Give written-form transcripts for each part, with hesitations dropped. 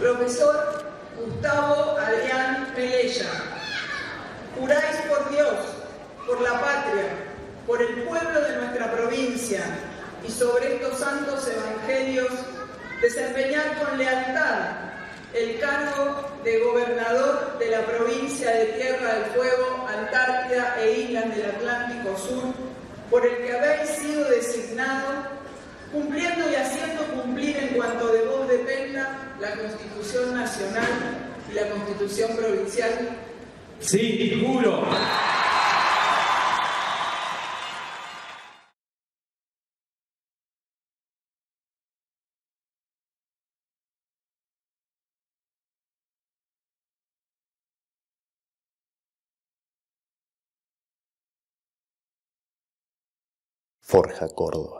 Profesor Gustavo Adrián Melella, juráis por Dios, por la patria, por el pueblo de nuestra provincia y sobre estos santos evangelios desempeñar con lealtad el cargo de gobernador de la provincia de Tierra del Fuego, Antártida e Islas del Atlántico Sur, por el que habéis sido designado, cumpliendo y haciendo cumplir en cuanto de vos dependa la Constitución Nacional y la Constitución Provincial. Sí, juro. Forja Córdoba.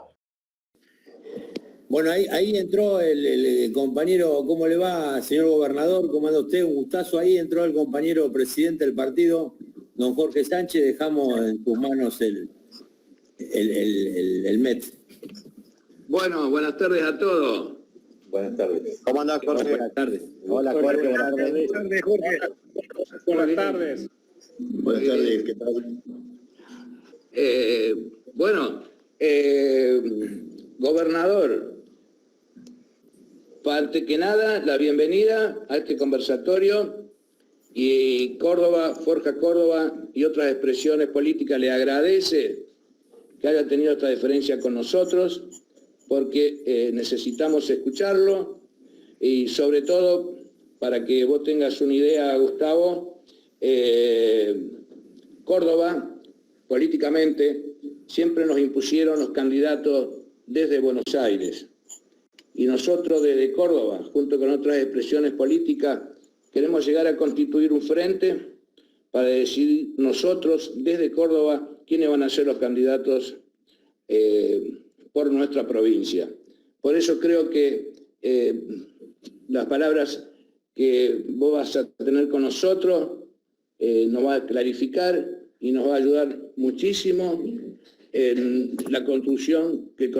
Bueno, ahí entró el compañero. ¿Cómo le va, señor gobernador? ¿Cómo anda usted? Un gustazo. Ahí entró el compañero presidente del partido, don Jorge Sánchez. Dejamos en tus manos el MET. Bueno, buenas tardes a todos. Buenas tardes. ¿Cómo andás, Jorge? Buenas tardes. Hola, Jorge. Buenas tardes. Buenas tardes, Jorge. Buenas tardes. Buenas tardes, ¿qué tal? Gobernador, antes que nada, la bienvenida a este conversatorio, y Córdoba, Forja Córdoba y otras expresiones políticas le agradece que haya tenido esta deferencia con nosotros, porque necesitamos escucharlo, y sobre todo, para que vos tengas una idea, Gustavo, Córdoba, políticamente, siempre nos impusieron los candidatos desde Buenos Aires. Y nosotros desde Córdoba, junto con otras expresiones políticas, queremos llegar a constituir un frente para decidir nosotros desde Córdoba quiénes van a ser los candidatos por nuestra provincia. Por eso creo que las palabras que vos vas a tener con nosotros nos va a clarificar y nos va a ayudar muchísimo en la construcción que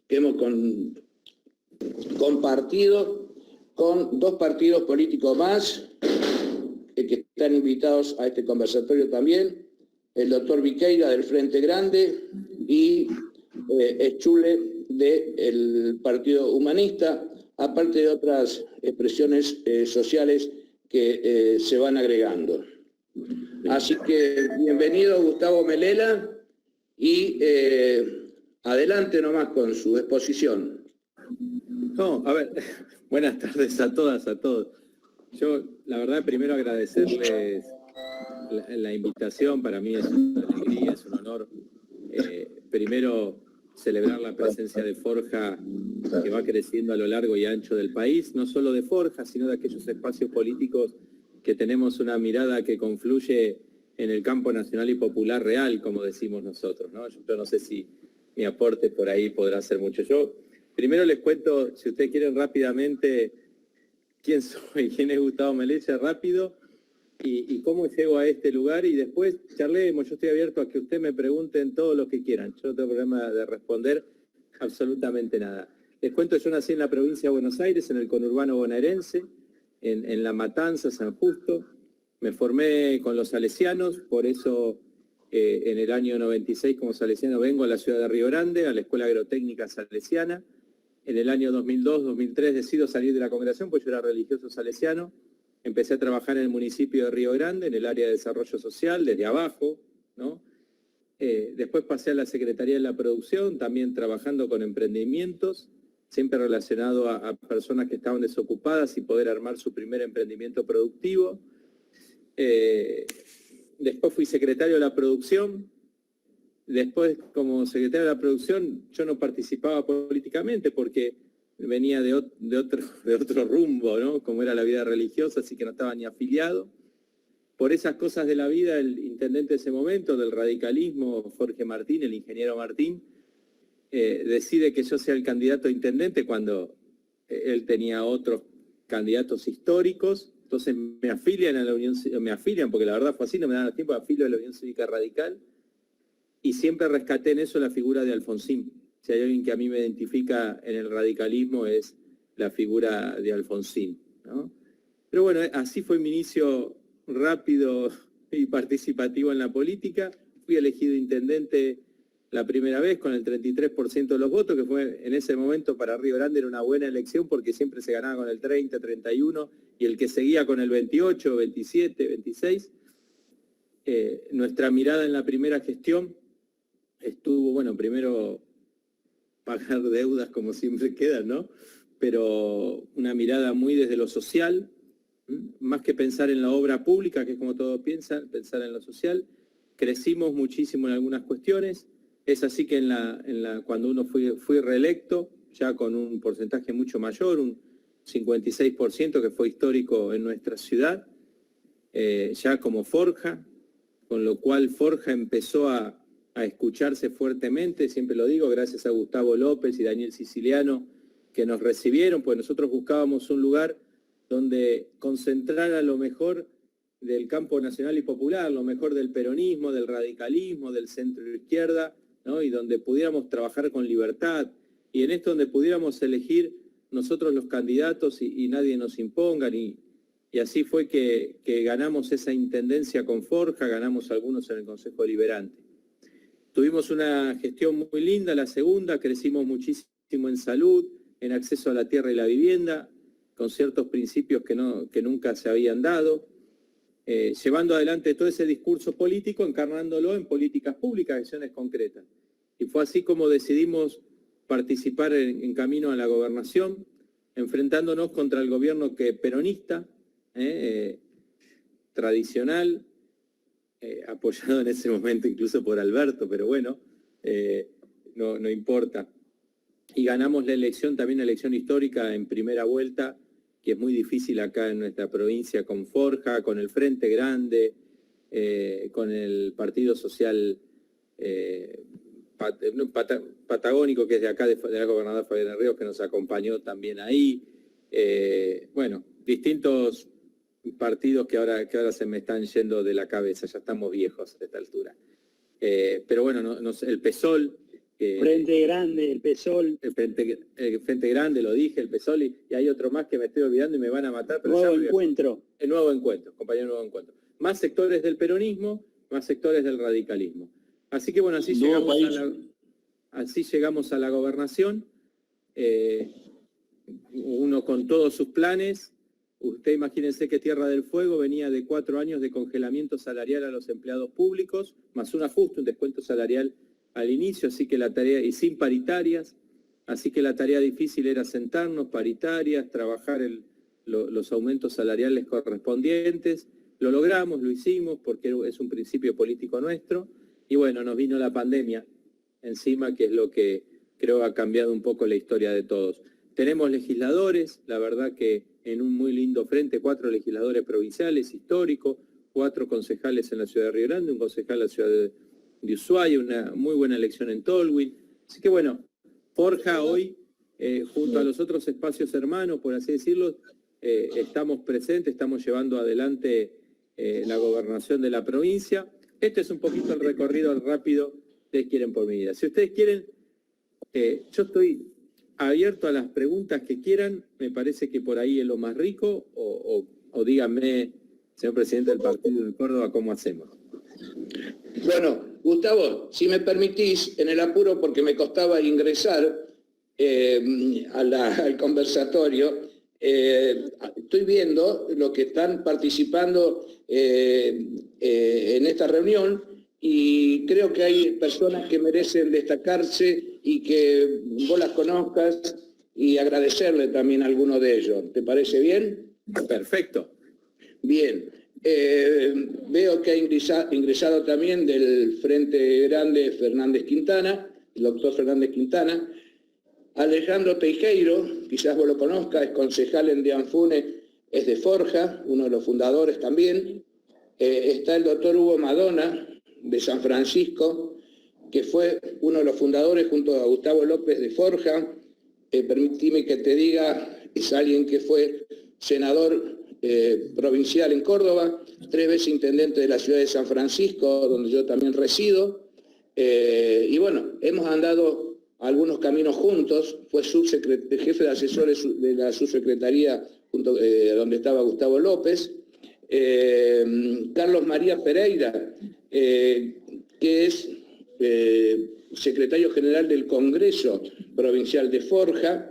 hemos compartido con dos partidos políticos más que están invitados a este conversatorio también, el doctor Viqueira del Frente Grande y Eschule del Partido Humanista, aparte de otras expresiones sociales que se van agregando. Así que bienvenido Gustavo Melella y adelante nomás con su exposición. No, a ver, buenas tardes a todas, a todos. Yo, la verdad, primero agradecerles la invitación. Para mí es una alegría, es un honor. Primero, celebrar la presencia de Forja, que va creciendo a lo largo y ancho del país, no solo de Forja, sino de aquellos espacios políticos que tenemos una mirada que confluye en el campo nacional y popular real, como decimos nosotros, ¿no? Yo no sé si mi aporte por ahí podrá ser mucho. Yo primero les cuento, si ustedes quieren rápidamente, quién soy, quién es Gustavo Melella, rápido, y cómo llego a este lugar, y después charlemos. Yo estoy abierto a que ustedes me pregunten todo lo que quieran. Yo no tengo problema de responder absolutamente nada. Les cuento, yo nací en la provincia de Buenos Aires, en el conurbano bonaerense, en La Matanza, San Justo. Me formé con los salesianos, por eso en el año 96 como salesiano vengo a la ciudad de Río Grande, a la Escuela Agrotécnica Salesiana. En el año 2002-2003 decido salir de la congregación, pues yo era religioso salesiano. Empecé a trabajar en el municipio de Río Grande, en el área de desarrollo social, desde abajo, ¿no? Después pasé a la Secretaría de la Producción, también trabajando con emprendimientos, siempre relacionado a personas que estaban desocupadas y poder armar su primer emprendimiento productivo. Después fui secretario de la Producción. Después, como secretario de la Producción, yo no participaba políticamente porque venía de otro rumbo, ¿no? Como era la vida religiosa, así que no estaba ni afiliado. Por esas cosas de la vida, el intendente de ese momento, del radicalismo, Jorge Martín, el ingeniero Martín, decide que yo sea el candidato a intendente cuando él tenía otros candidatos históricos. Entonces me afilian a la Unión, me afilian, porque la verdad fue así, no me daban tiempo, afilio a la Unión Cívica Radical, y siempre rescaté en eso la figura de Alfonsín. Si hay alguien que a mí me identifica en el radicalismo es la figura de Alfonsín. ¿no? Pero bueno, así fue mi inicio rápido y participativo en la política. Fui elegido intendente la primera vez con el 33% de los votos, que fue en ese momento para Río Grande era una buena elección porque siempre se ganaba con el 30, 31 y el que seguía con el 28, 27, 26. Nuestra mirada en la primera gestión estuvo, bueno, primero pagar deudas como siempre quedan, ¿no? Pero una mirada muy desde lo social, más que pensar en la obra pública, que es como todos piensan, pensar en lo social. Crecimos muchísimo en algunas cuestiones. Es así que cuando uno fui reelecto, ya con un porcentaje mucho mayor, un 56%, que fue histórico en nuestra ciudad, ya como Forja, con lo cual Forja empezó a escucharse fuertemente, siempre lo digo, gracias a Gustavo López y Daniel Siciliano, que nos recibieron, pues nosotros buscábamos un lugar donde concentrar lo mejor del campo nacional y popular, lo mejor del peronismo, del radicalismo, del centro izquierda, ¿no? Y donde pudiéramos trabajar con libertad, y en esto donde pudiéramos elegir nosotros los candidatos y nadie nos imponga, y así fue que ganamos esa intendencia con Forja, ganamos algunos en el Consejo Deliberante. Tuvimos una gestión muy linda, la segunda, crecimos muchísimo en salud, en acceso a la tierra y la vivienda, con ciertos principios que nunca se habían dado, llevando adelante todo ese discurso político, encarnándolo en políticas públicas, acciones concretas. Y fue así como decidimos participar en camino a la gobernación, enfrentándonos contra el gobierno peronista, tradicional, apoyado en ese momento incluso por Alberto, pero bueno, no importa. Y ganamos la elección, también la elección histórica en primera vuelta, que es muy difícil acá en nuestra provincia, con Forja, con el Frente Grande, con el Partido Social Patagónico, que es de acá, de la gobernadora Fabiana Ríos, que nos acompañó también ahí. Bueno, distintos partidos que ahora se me están yendo de la cabeza, ya estamos viejos a esta altura. Pero bueno, el PSOL... Frente Grande, el PSOL. El Frente Grande, lo dije, el PSOL, y hay otro más que me estoy olvidando y me van a matar. Pero Nuevo Encuentro. El Nuevo Encuentro, compañero Nuevo Encuentro. Más sectores del peronismo, más sectores del radicalismo. Así que bueno, así llegamos a la gobernación, uno con todos sus planes. Usted imagínense que Tierra del Fuego venía de 4 años de congelamiento salarial a los empleados públicos, más un ajuste, un descuento salarial al inicio, así que la tarea, y sin paritarias, así que la tarea difícil era sentarnos, paritarias, trabajar los aumentos salariales correspondientes. Lo logramos, lo hicimos, porque es un principio político nuestro, y bueno, nos vino la pandemia encima, que es lo que creo ha cambiado un poco la historia de todos. Tenemos legisladores, la verdad que en un muy lindo frente, 4 legisladores provinciales, históricos, 4 concejales en la ciudad de Río Grande, un concejal en la ciudad de Ushuaia, una muy buena elección en Tolwyn. Así que bueno, Forja hoy, junto a los otros espacios hermanos, por así decirlo, estamos presentes, estamos llevando adelante la gobernación de la provincia. Este es un poquito el recorrido rápido que ustedes quieren por mi vida. Si ustedes quieren, yo estoy abierto a las preguntas que quieran, me parece que por ahí es lo más rico, o díganme, señor presidente del Partido de Córdoba, ¿cómo hacemos? Bueno, Gustavo, si me permitís, en el apuro porque me costaba ingresar al conversatorio, estoy viendo lo que están participando en esta reunión y creo que hay personas que merecen destacarse y que vos las conozcas y agradecerle también a alguno de ellos. ¿Te parece bien? Perfecto. Bien. Veo que ha ingresado también del Frente Grande Fernández Quintana, el doctor Fernández Quintana. Alejandro Teijeiro, quizás vos lo conozcas, es concejal en Dianfune, es de Forja, uno de los fundadores también. Está el doctor Hugo Madonna, de San Francisco, que fue uno de los fundadores junto a Gustavo López de Forja. Permitime que te diga, es alguien que fue senador provincial en Córdoba, 3 veces intendente de la ciudad de San Francisco, donde yo también resido, y bueno, hemos andado algunos caminos juntos, fue jefe de asesores de la subsecretaría donde estaba Gustavo López, Carlos María Pereira, que es secretario general del Congreso Provincial de Forja,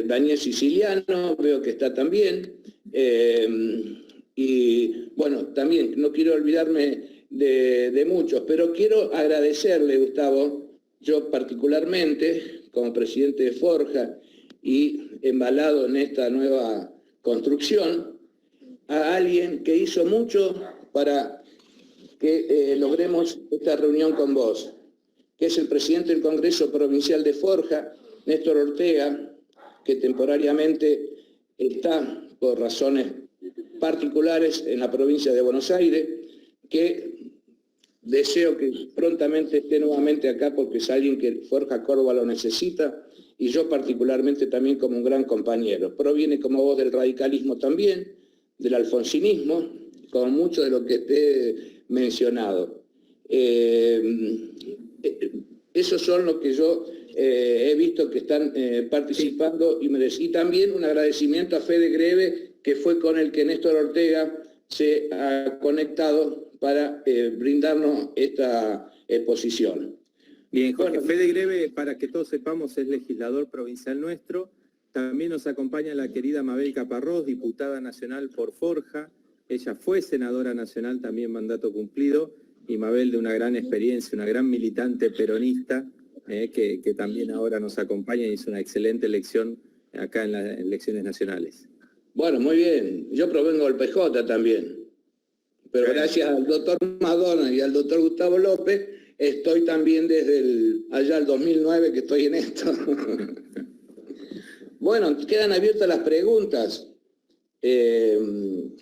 Daniel Siciliano, veo que está también, y bueno, también no quiero olvidarme de muchos, pero quiero agradecerle, Gustavo, yo particularmente, como presidente de Forja y embalado en esta nueva construcción, a alguien que hizo mucho para que logremos esta reunión con vos, que es el presidente del Congreso Provincial de Forja, Néstor Ortega, que temporariamente está por razones particulares en la provincia de Buenos Aires, que deseo que prontamente esté nuevamente acá porque es alguien que Forja Córdoba lo necesita, y yo particularmente también como un gran compañero. Proviene como vos del radicalismo también, del alfonsinismo, como mucho de lo que te he mencionado. Esos son los que yo he visto que están participando, y también un agradecimiento a Fede Greve, que fue con el que Néstor Ortega se ha conectado para brindarnos esta exposición. Bien, Jorge, Bueno, Fede Greve, para que todos sepamos, es legislador provincial nuestro. También nos acompaña la querida Mabel Caparrós, diputada nacional por Forja. Ella fue senadora nacional, también mandato cumplido, y Mabel de una gran experiencia, una gran militante peronista, que también ahora nos acompaña y hizo una excelente elección acá en las elecciones nacionales. bueno, muy bien. Yo provengo del PJ también. Pero gracias al doctor Madonna y al doctor Gustavo López, estoy también desde allá el 2009 que estoy en esto. Bueno, quedan abiertas las preguntas. Dame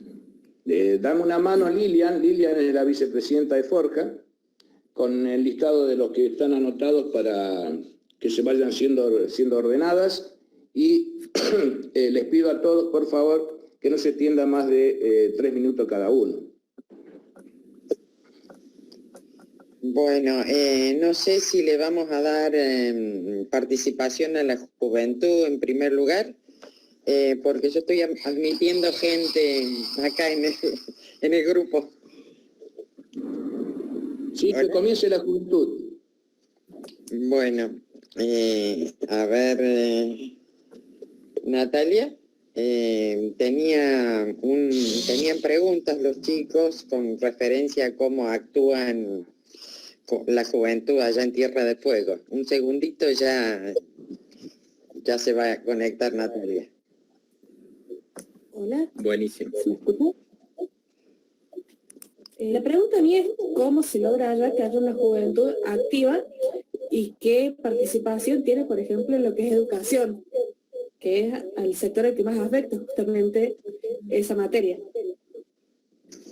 una mano, Lilian. Lilian es la vicepresidenta de Forja, con el listado de los que están anotados para que se vayan siendo ordenadas. Y les pido a todos, por favor, que no se extienda más de 3 minutos cada uno. Bueno, no sé si le vamos a dar participación a la juventud en primer lugar, porque yo estoy admitiendo gente acá en el grupo. Sí, que comience la juventud. Bueno, a ver, Natalia, tenían preguntas los chicos con referencia a cómo actúan la juventud allá en Tierra de Fuego. Un segundito, ya se va a conectar Natalia. Hola. Buenísimo. ¿Me escuchan? La pregunta mía es cómo se logra allá que haya una juventud activa y qué participación tiene, por ejemplo, en lo que es educación, que es al sector al que más afecta justamente esa materia.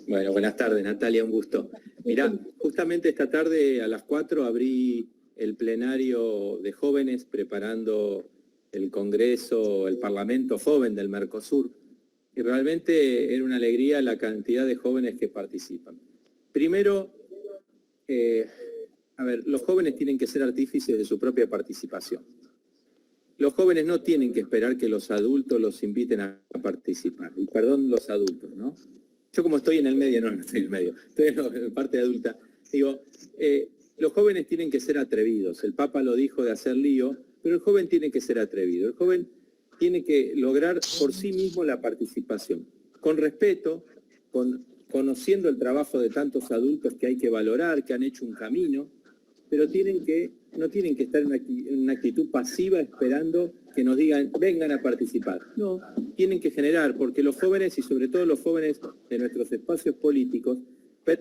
Bueno, buenas tardes, Natalia, un gusto. Mirá, justamente esta tarde a las 4 abrí el plenario de jóvenes preparando el Congreso, el Parlamento Joven del Mercosur, y realmente era una alegría la cantidad de jóvenes que participan. Primero, los jóvenes tienen que ser artífices de su propia participación. Los jóvenes no tienen que esperar que los adultos los inviten a participar. Y perdón, los adultos, ¿no? Yo como estoy en el medio, no estoy en el medio, estoy en la parte adulta, digo, los jóvenes tienen que ser atrevidos. El Papa lo dijo de hacer lío, pero el joven tiene que ser atrevido. El joven tiene que lograr por sí mismo la participación, con respeto, conociendo el trabajo de tantos adultos que hay que valorar, que han hecho un camino, pero no tienen que estar en una actitud pasiva esperando que nos digan, vengan a participar. No, tienen que generar, porque los jóvenes, y sobre todo los jóvenes de nuestros espacios políticos,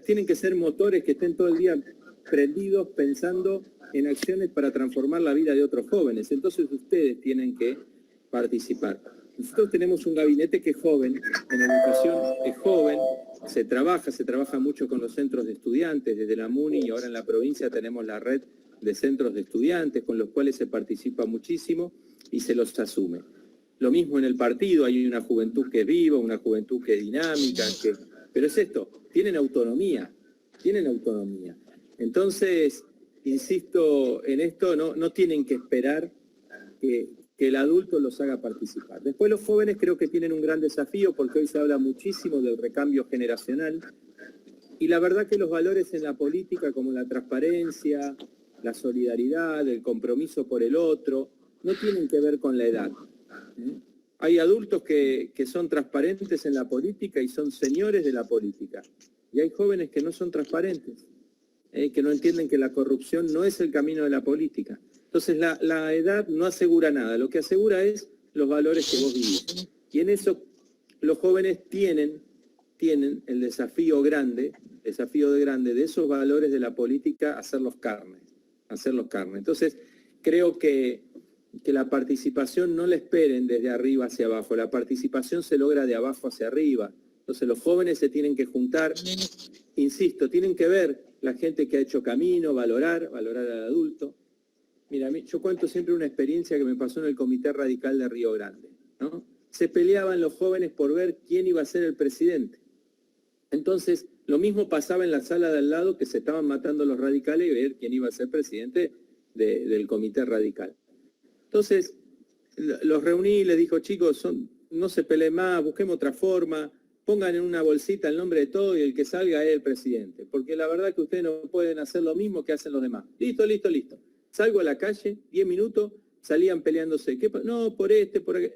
tienen que ser motores que estén todo el día prendidos pensando en acciones para transformar la vida de otros jóvenes. Entonces ustedes tienen que participar. Nosotros tenemos un gabinete que es joven, en educación es joven, se trabaja mucho con los centros de estudiantes, desde la MUNI y ahora en la provincia tenemos la red de centros de estudiantes con los cuales se participa muchísimo y se los asume. Lo mismo en el partido, hay una juventud que es viva, una juventud que es dinámica, pero es esto, tienen autonomía. Entonces, insisto en esto, no tienen que esperar que que el adulto los haga participar. Después los jóvenes creo que tienen un gran desafío porque hoy se habla muchísimo del recambio generacional y la verdad que los valores en la política como la transparencia, la solidaridad, el compromiso por el otro, no tienen que ver con la edad. Hay adultos que son transparentes en la política y son señores de la política. Y hay jóvenes que no son transparentes, que no entienden que la corrupción no es el camino de la política. Entonces la edad no asegura nada, lo que asegura es los valores que vos vivís. Y en eso los jóvenes tienen el desafío grande de esos valores de la política hacerlos carne. Entonces creo que la participación no la esperen desde arriba hacia abajo, la participación se logra de abajo hacia arriba. Entonces los jóvenes se tienen que juntar, insisto, tienen que ver la gente que ha hecho camino, valorar al adulto. Mira, yo cuento siempre una experiencia que me pasó en el Comité Radical de Río Grande, ¿no? Se peleaban los jóvenes por ver quién iba a ser el presidente. Entonces, lo mismo pasaba en la sala de al lado, que se estaban matando los radicales y ver quién iba a ser presidente del Comité Radical. Entonces, los reuní y les dijo, chicos, no se peleen más, busquemos otra forma, pongan en una bolsita el nombre de todo y el que salga es el presidente. Porque la verdad que ustedes no pueden hacer lo mismo que hacen los demás. Listo. Salgo a la calle, 10 minutos, salían peleándose. No, por aquel.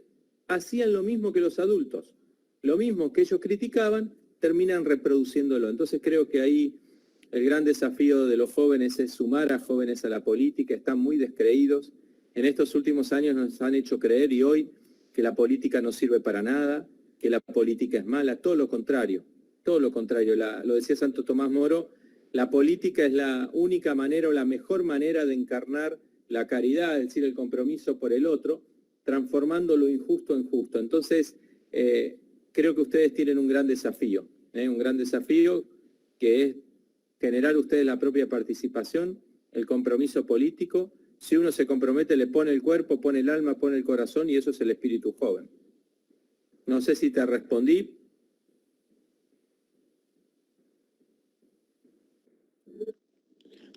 Hacían lo mismo que los adultos. Lo mismo que ellos criticaban, terminan reproduciéndolo. Entonces creo que ahí el gran desafío de los jóvenes es sumar a jóvenes a la política. Están muy descreídos. En estos últimos años nos han hecho creer y hoy que la política no sirve para nada, que la política es mala, todo lo contrario. Lo decía Santo Tomás Moro, la política es la única manera o la mejor manera de encarnar la caridad, es decir, el compromiso por el otro, transformando lo injusto en justo. Entonces, creo que ustedes tienen un gran desafío que es generar ustedes la propia participación, el compromiso político. Si uno se compromete, le pone el cuerpo, pone el alma, pone el corazón y eso es el espíritu joven. No sé si te respondí.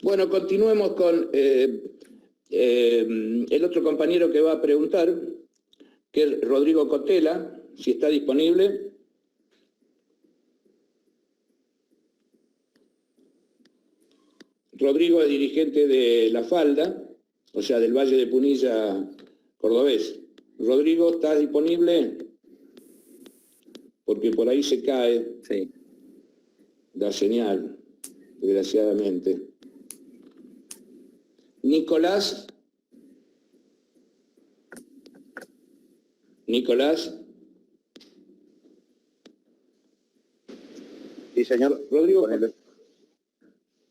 Bueno, continuemos con el otro compañero que va a preguntar, que es Rodrigo Cotela, si está disponible. Rodrigo es dirigente de La Falda, o sea, del Valle de Punilla cordobés. Rodrigo, ¿estás disponible? Porque por ahí se cae la señal, desgraciadamente. Nicolás. Sí, señor. Rodrigo.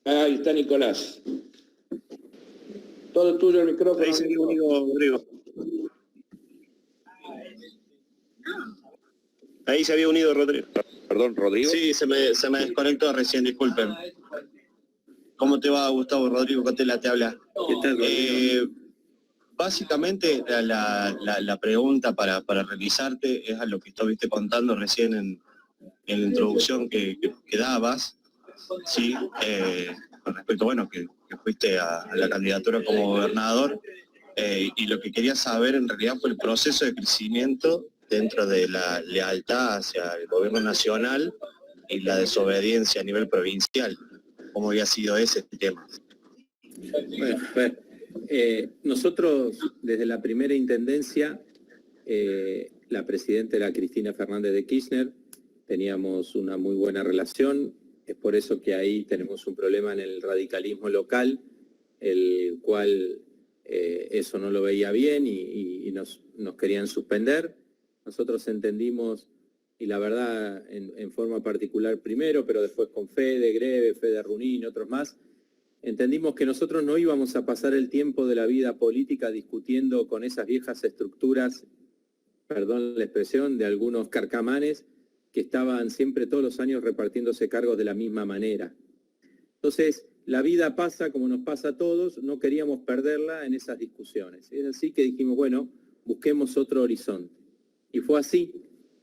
Ahí está Nicolás. Todo tuyo el micrófono. Ahí se había unido Rodrigo. Ahí se había unido Rodrigo. Perdón, Rodrigo. Sí, se me desconectó recién, disculpen. ¿Cómo te va, Gustavo? Rodrigo Cotela te habla. ¿Qué tal, Rodrigo? Básicamente la pregunta para realizarte es a lo que estuviste contando recién en la introducción que dabas, ¿sí? Con respecto, bueno, que fuiste a la candidatura como gobernador, y lo que quería saber en realidad fue el proceso de crecimiento dentro de la lealtad hacia el gobierno nacional y la desobediencia a nivel provincial. ¿Cómo había sido ese tema? Bueno, nosotros desde la primera intendencia, la presidenta era Cristina Fernández de Kirchner, teníamos una muy buena relación, es por eso que ahí tenemos un problema en el radicalismo local, el cual eso no lo veía bien y nos querían suspender. Nosotros entendimos, y la verdad en forma particular primero, pero después con Fede Greve, Fede Runín y otros más, entendimos que nosotros no íbamos a pasar el tiempo de la vida política discutiendo con esas viejas estructuras, perdón la expresión, de algunos carcamanes que estaban siempre todos los años repartiéndose cargos de la misma manera. Entonces, la vida pasa como nos pasa a todos, no queríamos perderla en esas discusiones. Es así que dijimos, bueno, busquemos otro horizonte. Y fue así.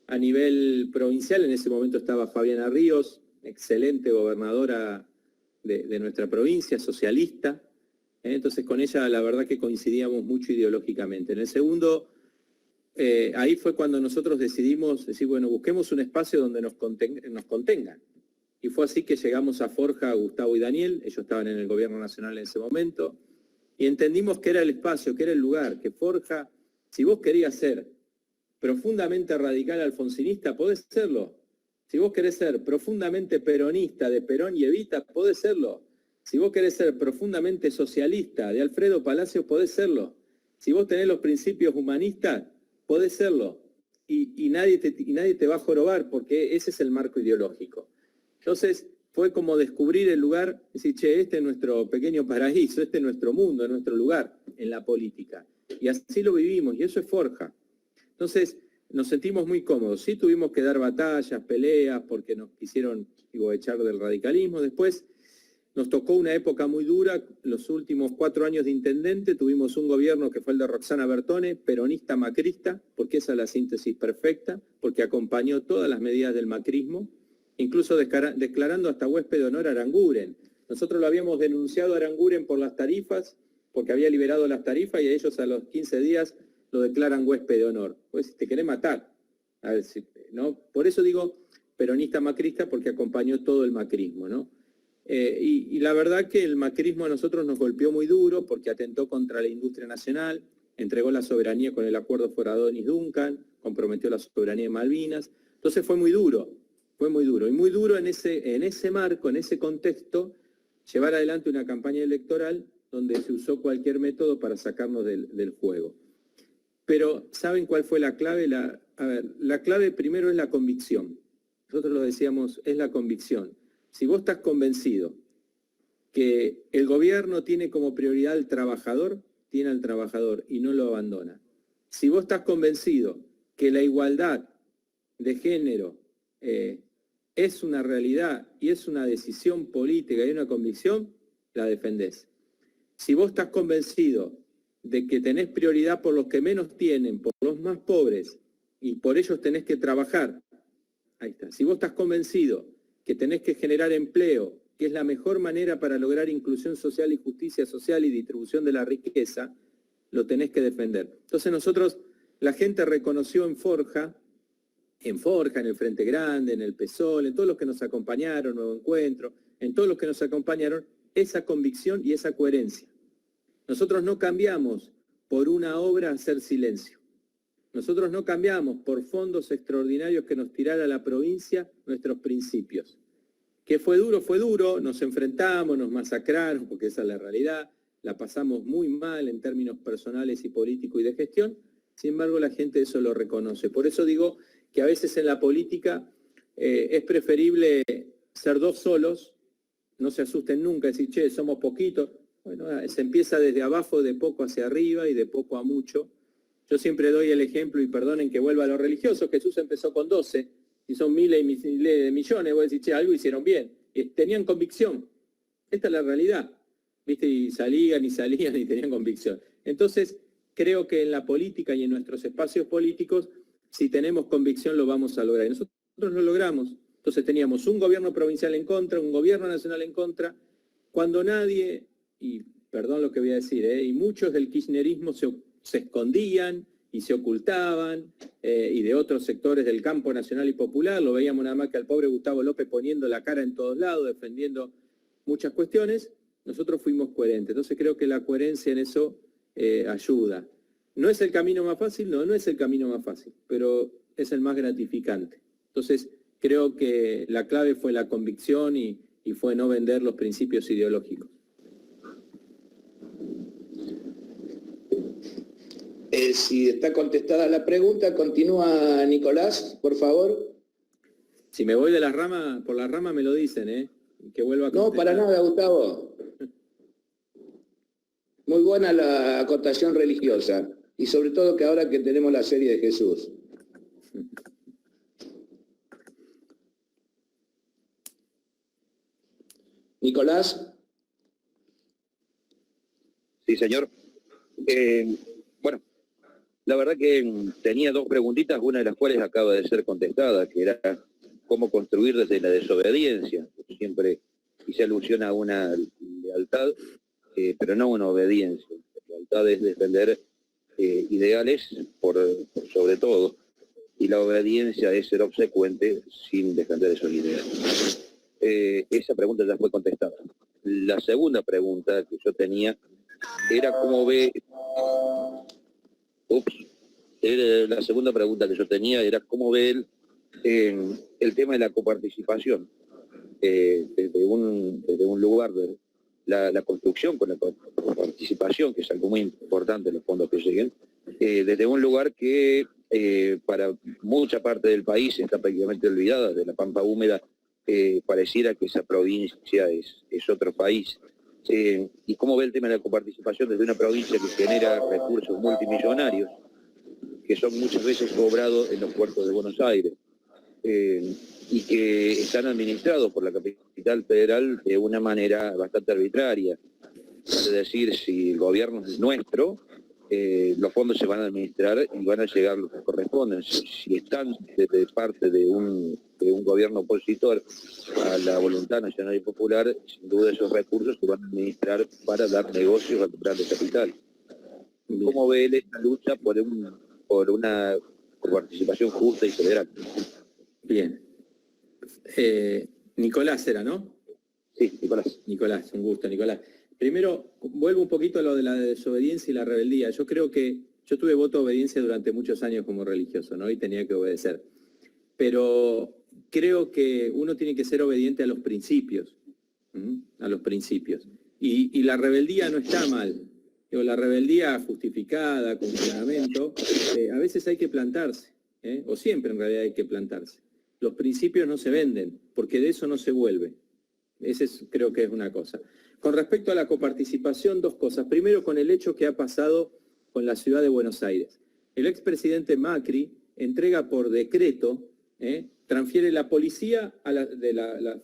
A nivel provincial, en ese momento estaba Fabiana Ríos, excelente gobernadora de nuestra provincia, socialista. Entonces con ella la verdad que coincidíamos mucho ideológicamente. En el segundo, ahí fue cuando nosotros decidimos decir, bueno, busquemos un espacio donde nos contengan. Y fue así que llegamos a Forja, Gustavo y Daniel, ellos estaban en el gobierno nacional en ese momento, y entendimos que era el espacio, que era el lugar, que Forja, si vos querías ser profundamente radical alfonsinista, podés serlo. Si vos querés ser profundamente peronista de Perón y Evita, podés serlo. Si vos querés ser profundamente socialista de Alfredo Palacios, podés serlo. Si vos tenés los principios humanistas, podés serlo. Y nadie te va a jorobar, porque ese es el marco ideológico. Entonces, fue como descubrir el lugar, decir, che, este es nuestro pequeño paraíso, este es nuestro mundo, nuestro lugar en la política. Y así lo vivimos, y eso es Forja. Entonces, nos sentimos muy cómodos. Sí tuvimos que dar batallas, peleas, porque nos quisieron echar del radicalismo. Después nos tocó una época muy dura. Los últimos 4 años de intendente tuvimos un gobierno que fue el de Roxana Bertone, peronista macrista, porque esa es la síntesis perfecta, porque acompañó todas las medidas del macrismo, incluso declarando hasta huésped de honor a Aranguren. Nosotros lo habíamos denunciado a Aranguren por las tarifas, porque había liberado las tarifas y a ellos a los 15 días lo declaran huésped de honor. Pues te querés matar. A ver, ¿no? Por eso digo peronista macrista, porque acompañó todo el macrismo, ¿no? Y la verdad que el macrismo a nosotros nos golpeó muy duro porque atentó contra la industria nacional, entregó la soberanía con el acuerdo Foradonis-Duncan, comprometió la soberanía de Malvinas. Entonces fue muy duro. Y muy duro en ese marco, en ese contexto, llevar adelante una campaña electoral donde se usó cualquier método para sacarnos del juego. Pero, ¿saben cuál fue la clave? La clave primero es la convicción. Nosotros lo decíamos, es la convicción. Si vos estás convencido que el gobierno tiene como prioridad al trabajador, tiene al trabajador y no lo abandona. Si vos estás convencido que la igualdad de género es una realidad y es una decisión política y una convicción, la defendés. Si vos estás convencido de que tenés prioridad por los que menos tienen, por los más pobres, y por ellos tenés que trabajar, ahí está. Si vos estás convencido que tenés que generar empleo, que es la mejor manera para lograr inclusión social y justicia social y distribución de la riqueza, lo tenés que defender. Entonces nosotros, la gente reconoció en Forja, en el Frente Grande, en el PSOL, en todos los que nos acompañaron, Nuevo Encuentro, en todos los que nos acompañaron, esa convicción y esa coherencia. Nosotros no cambiamos por una obra a hacer silencio. Nosotros no cambiamos por fondos extraordinarios que nos tirara a la provincia nuestros principios. ¿Que fue duro? Nos enfrentamos, nos masacraron, porque esa es la realidad, la pasamos muy mal en términos personales y políticos y de gestión, sin embargo la gente eso lo reconoce. Por eso digo que a veces en la política es preferible ser 2 solos, no se asusten nunca, decir, che, somos poquitos. Bueno, se empieza desde abajo, de poco hacia arriba y de poco a mucho. Yo siempre doy el ejemplo, y perdonen que vuelva a los religiosos, Jesús empezó con 12, y son miles y miles de millones, voy a decir, che, algo hicieron bien. Tenían convicción. Esta es la realidad. ¿Viste? Y salían y tenían convicción. Entonces, creo que en la política y en nuestros espacios políticos, si tenemos convicción lo vamos a lograr. Y nosotros lo logramos. Entonces teníamos un gobierno provincial en contra, un gobierno nacional en contra, cuando nadie, y perdón lo que voy a decir, y muchos del kirchnerismo se escondían y se ocultaban, y de otros sectores del campo nacional y popular, lo veíamos nada más que al pobre Gustavo López poniendo la cara en todos lados, defendiendo muchas cuestiones. Nosotros fuimos coherentes. Entonces creo que la coherencia en eso ayuda. ¿No es el camino más fácil? No es el camino más fácil, pero es el más gratificante. Entonces, creo que la clave fue la convicción y fue no vender los principios ideológicos. Si está contestada la pregunta, continúa Nicolás, por favor. Si me voy de la rama, por la rama me lo dicen, que vuelva a contestar. No, para nada, Gustavo. Muy buena la acotación religiosa. Y sobre todo que ahora que tenemos la serie de Jesús. Nicolás. Sí, señor. Bueno, la verdad que tenía 2 preguntitas, una de las cuales acaba de ser contestada, que era cómo construir desde la desobediencia. Siempre hice alusión a una lealtad pero no una obediencia. La lealtad es defender ideales por sobre todo, y la obediencia es ser obsecuente sin defender esos ideales. Esa pregunta ya fue contestada. La segunda pregunta que yo tenía era cómo ve... la segunda pregunta que yo tenía era cómo ve el tema de la coparticipación desde un lugar de la construcción con la coparticipación, que es algo muy importante en los fondos que lleguen, desde un lugar que para mucha parte del país está prácticamente olvidada, de la Pampa Húmeda, pareciera que esa provincia es otro país. ¿Y cómo ve el tema de la coparticipación desde una provincia que genera recursos multimillonarios, que son muchas veces cobrados en los puertos de Buenos Aires, y que están administrados por la capital federal de una manera bastante arbitraria? Es decir, si el gobierno es nuestro, los fondos se van a administrar y van a llegar lo que corresponden. Si están de parte de un gobierno opositor a la voluntad nacional y popular, sin duda esos recursos se van a administrar para dar negocios al plan de capital. ¿Cómo ve él esta lucha por una participación justa y federal? Bien. Nicolás era, ¿no? Sí, Nicolás. Nicolás, un gusto, Nicolás. Primero, vuelvo un poquito a lo de la desobediencia y la rebeldía. Yo creo que yo tuve voto de obediencia durante muchos años como religioso, ¿no? Y tenía que obedecer. Pero creo que uno tiene que ser obediente a los principios. A los principios. Y la rebeldía no está mal. Digo, la rebeldía justificada, con fundamento, a veces hay que plantarse, o siempre en realidad hay que plantarse. Los principios no se venden, porque de eso no se vuelve. Creo que es una cosa. Con respecto a la coparticipación, dos cosas. Primero, con el hecho que ha pasado con la ciudad de Buenos Aires. El expresidente Macri entrega por decreto, transfiere la policía,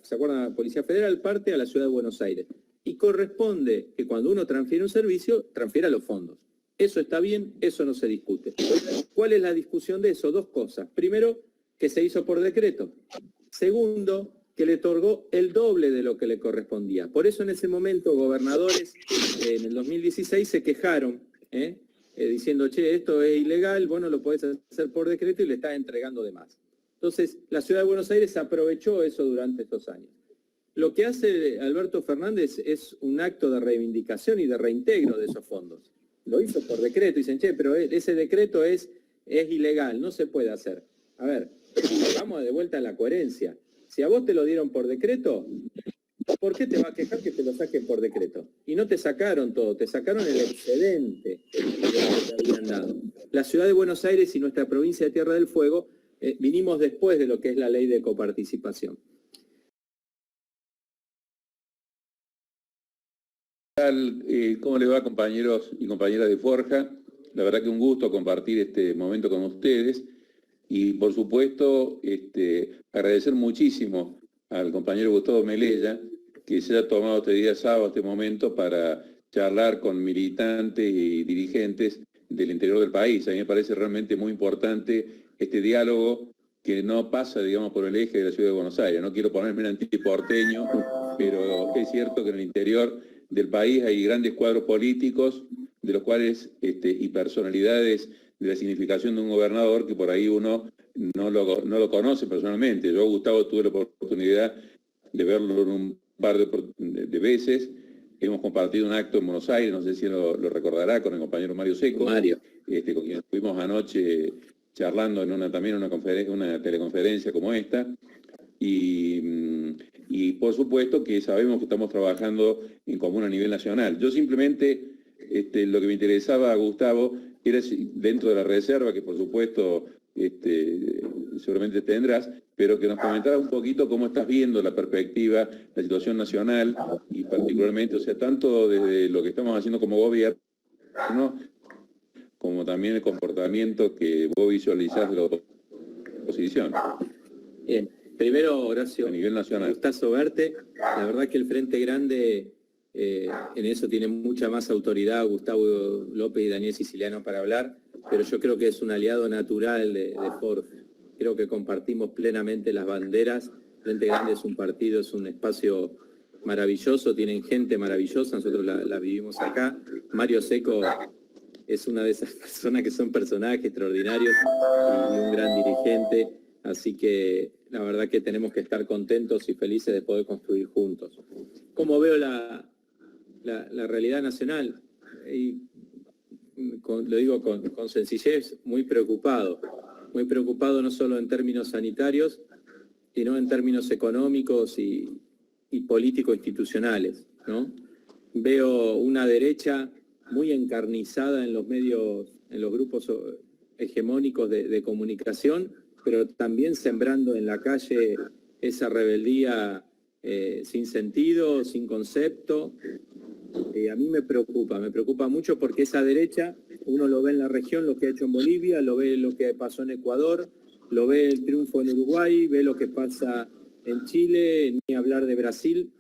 ¿se acuerdan? La Policía Federal parte a la ciudad de Buenos Aires. Y corresponde que cuando uno transfiere un servicio, transfiera los fondos. Eso está bien, eso no se discute. ¿Cuál es la discusión de eso? Dos cosas. Primero, que se hizo por decreto. Segundo, que le otorgó el doble de lo que le correspondía. Por eso en ese momento gobernadores en el 2016 se quejaron, diciendo, che, esto es ilegal, vos no lo podés hacer por decreto y le estás entregando de más. Entonces, la ciudad de Buenos Aires aprovechó eso durante estos años. Lo que hace Alberto Fernández es un acto de reivindicación y de reintegro de esos fondos. Lo hizo por decreto, dicen, che, pero ese decreto es ilegal, no se puede hacer. A ver, vamos de vuelta a la coherencia. Si a vos te lo dieron por decreto, ¿por qué te va a quejar que te lo saquen por decreto? Y no te sacaron todo, te sacaron el excedente que te habían dado. La ciudad de Buenos Aires y nuestra provincia de Tierra del Fuego vinimos después de lo que es la ley de coparticipación. ¿Cómo le va, compañeros y compañeras de Forja? La verdad que un gusto compartir este momento con ustedes. Y por supuesto, agradecer muchísimo al compañero Gustavo Melella, que se ha tomado este día sábado, este momento, para charlar con militantes y dirigentes del interior del país. A mí me parece realmente muy importante este diálogo que no pasa, digamos, por el eje de la ciudad de Buenos Aires. No quiero ponerme en antiporteño, pero es cierto que en el interior del país hay grandes cuadros políticos, de los cuales y personalidades de la significación de un gobernador que por ahí uno no lo conoce personalmente. Yo, Gustavo, tuve la oportunidad de verlo en un par de veces. Hemos compartido un acto en Buenos Aires, no sé si lo recordará, con el compañero Mario Seco, con quien estuvimos anoche charlando en una teleconferencia como esta. Y por supuesto que sabemos que estamos trabajando en común a nivel nacional. Yo simplemente, lo que me interesaba, Gustavo, era dentro de la reserva, que por supuesto seguramente tendrás, pero que nos comentaras un poquito cómo estás viendo la perspectiva, la situación nacional, y particularmente, o sea, tanto desde lo que estamos haciendo como gobierno, como también el comportamiento que vos visualizás de la oposición. Bien. Primero, Horacio, a nivel nacional. Gustazo verte. La verdad que el Frente Grande en eso tiene mucha más autoridad Gustavo López y Daniel Siciliano para hablar, pero yo creo que es un aliado natural de Forja. Creo que compartimos plenamente las banderas. Frente Grande es un partido, es un espacio maravilloso, tienen gente maravillosa, nosotros la vivimos acá. Mario Seco es una de esas personas que son personajes extraordinarios y un gran dirigente, así que la verdad que tenemos que estar contentos y felices de poder construir juntos. ¿Cómo veo la realidad nacional? Y lo digo con sencillez, muy preocupado no solo en términos sanitarios, sino en términos económicos y político-institucionales, ¿no? Veo una derecha muy encarnizada en los medios, en los grupos hegemónicos de comunicación, pero también sembrando en la calle esa rebeldía sin sentido, sin concepto. A mí me preocupa mucho porque esa derecha, uno lo ve en la región, lo que ha hecho en Bolivia, lo ve lo que pasó en Ecuador, lo ve el triunfo en Uruguay, ve lo que pasa en Chile, ni hablar de Brasil.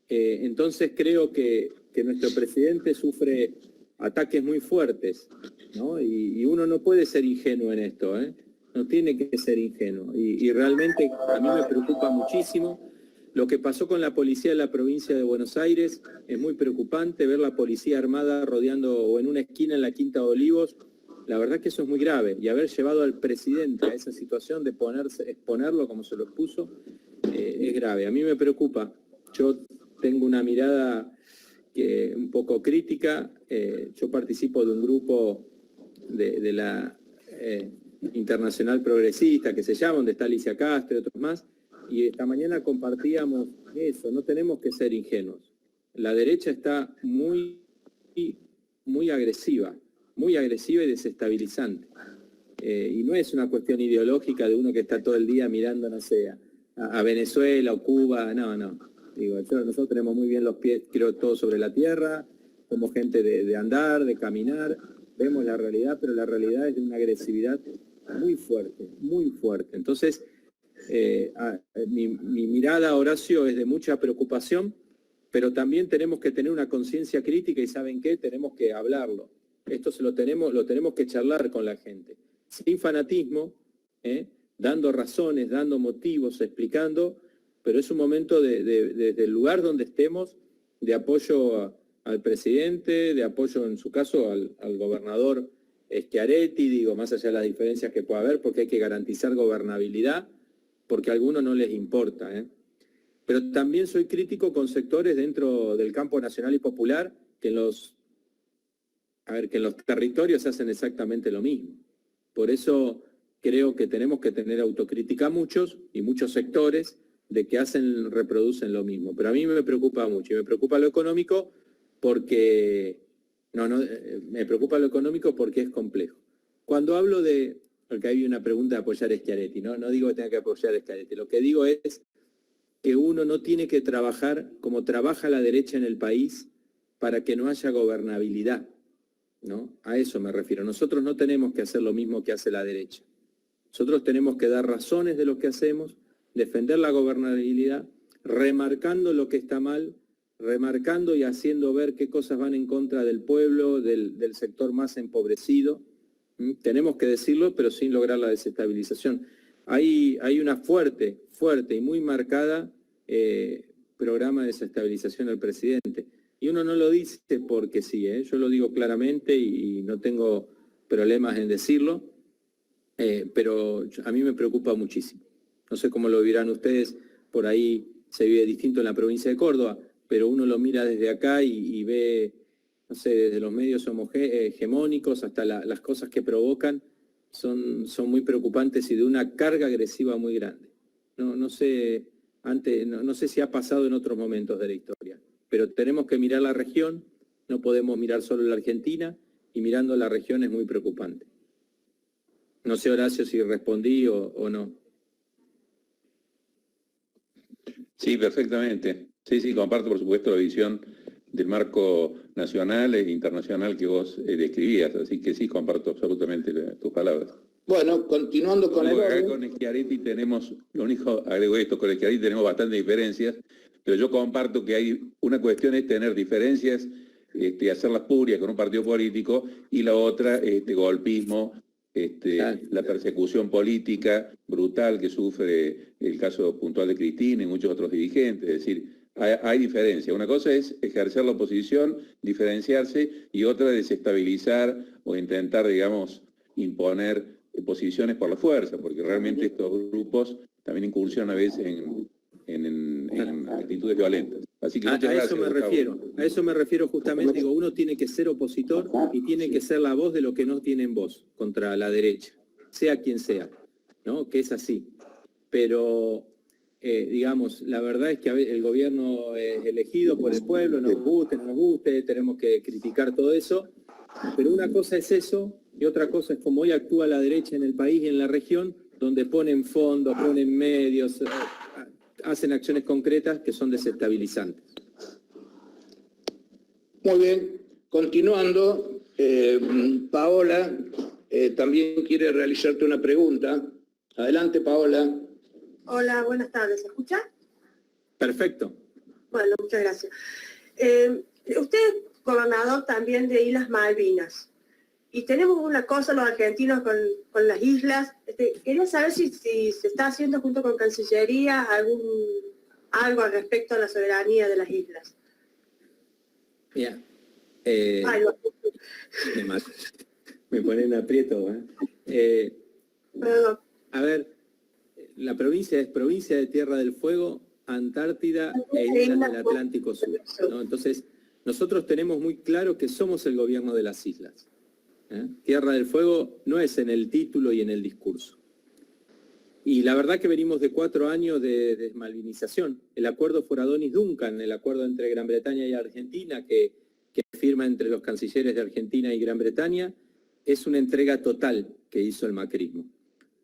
Entonces creo que nuestro presidente sufre ataques muy fuertes, ¿no? Y uno no puede ser ingenuo en esto, ¿eh? No tiene que ser ingenuo. Y realmente a mí me preocupa muchísimo. Lo que pasó con la policía de la provincia de Buenos Aires es muy preocupante, ver la policía armada rodeando o en una esquina en la Quinta de Olivos. La verdad que eso es muy grave. Y haber llevado al presidente a esa situación de exponerlo como se lo expuso, es grave. A mí me preocupa. Yo tengo una mirada un poco crítica. Yo participo de un grupo de la Internacional Progresista, que se llama, donde está Alicia Castro y otros más, y esta mañana compartíamos eso, no tenemos que ser ingenuos. La derecha está muy agresiva y desestabilizante. Y no es una cuestión ideológica de uno que está todo el día mirando, no sé, a Venezuela o Cuba, no. Digo, nosotros tenemos muy bien los pies, creo, todos sobre la tierra, somos gente de andar, de caminar, vemos la realidad, pero la realidad es de una agresividad muy fuerte, muy fuerte. Entonces, mi mirada, Horacio, es de mucha preocupación, pero también tenemos que tener una conciencia crítica y ¿saben qué? Tenemos que hablarlo. Esto lo tenemos que charlar con la gente, sin fanatismo, dando razones, dando motivos, explicando, pero es un momento desde el lugar donde estemos, de apoyo al presidente, de apoyo en su caso al gobernador Schiaretti, digo, más allá de las diferencias que pueda haber, porque hay que garantizar gobernabilidad, porque a algunos no les importa, Pero también soy crítico con sectores dentro del campo nacional y popular que en los territorios hacen exactamente lo mismo. Por eso creo que tenemos que tener autocrítica muchos sectores de que reproducen lo mismo. Pero a mí me preocupa mucho y me preocupa lo económico porque me preocupa lo económico porque es complejo. Cuando hablo porque hay una pregunta de apoyar a Schiaretti, no digo que tenga que apoyar a Schiaretti, lo que digo es que uno no tiene que trabajar como trabaja la derecha en el país para que no haya gobernabilidad, ¿no? A eso me refiero. Nosotros no tenemos que hacer lo mismo que hace la derecha. Nosotros tenemos que dar razones de lo que hacemos, defender la gobernabilidad, remarcando lo que está mal, remarcando y haciendo ver qué cosas van en contra del pueblo, del sector más empobrecido. Tenemos que decirlo, pero sin lograr la desestabilización. Hay una fuerte y muy marcada programa de desestabilización del presidente. Y uno no lo dice porque sí, yo lo digo claramente y no tengo problemas en decirlo, pero a mí me preocupa muchísimo. No sé cómo lo vivirán ustedes, por ahí se vive distinto en la provincia de Córdoba, pero uno lo mira desde acá y ve, no sé, desde los medios hegemónicos hasta las cosas que provocan, son muy preocupantes y de una carga agresiva muy grande. No sé si ha pasado en otros momentos de la historia, pero tenemos que mirar la región, no podemos mirar solo la Argentina, y mirando la región es muy preocupante. No sé, Horacio, si respondí o no. Sí, perfectamente. Sí, comparto por supuesto la visión del marco nacional e internacional que vos describías, así que sí, comparto absolutamente tus palabras. Bueno, continuando con el orden. Con Schiaretti agrego esto, con Schiaretti tenemos bastantes diferencias, pero yo comparto que hay una cuestión es tener diferencias, hacerlas purias con un partido político, y la otra, golpismo, la persecución política brutal que sufre el caso puntual de Cristina y muchos otros dirigentes. Es decir, hay diferencia. Una cosa es ejercer la oposición, diferenciarse, y otra desestabilizar o intentar, digamos, imponer posiciones por la fuerza, porque realmente estos grupos también incursionan a veces en actitudes violentas. Así que muchas gracias, a eso me refiero justamente. Digo, uno tiene que ser opositor y tiene que ser la voz de los que no tienen voz contra la derecha, sea quien sea, ¿no? Que es así. Pero, digamos, la verdad es que el gobierno es elegido por el pueblo, nos guste, no nos guste, tenemos que criticar todo eso, pero una cosa es eso y otra cosa es como hoy actúa la derecha en el país y en la región, donde ponen fondos, ponen medios, hacen acciones concretas que son desestabilizantes. Muy bien, continuando, Paola también quiere realizarte una pregunta. Adelante, Paola. Hola, buenas tardes. ¿Se escucha? Perfecto. Bueno, muchas gracias. Usted es gobernador también de Islas Malvinas. Y tenemos una cosa los argentinos con las islas. Quería saber si se está haciendo junto con Cancillería algo al respecto a la soberanía de las islas. Mira, me ponen aprieto. Perdón. A ver, la provincia es provincia de Tierra del Fuego, Antártida e Islas del Atlántico Sur, ¿no? Entonces, nosotros tenemos muy claro que somos el gobierno de las islas. Tierra del Fuego no es en el título y en el discurso. Y la verdad que venimos de 4 años de desmalvinización. El acuerdo Foradonis-Duncan, el acuerdo entre Gran Bretaña y Argentina, que firma entre los cancilleres de Argentina y Gran Bretaña, es una entrega total que hizo el macrismo.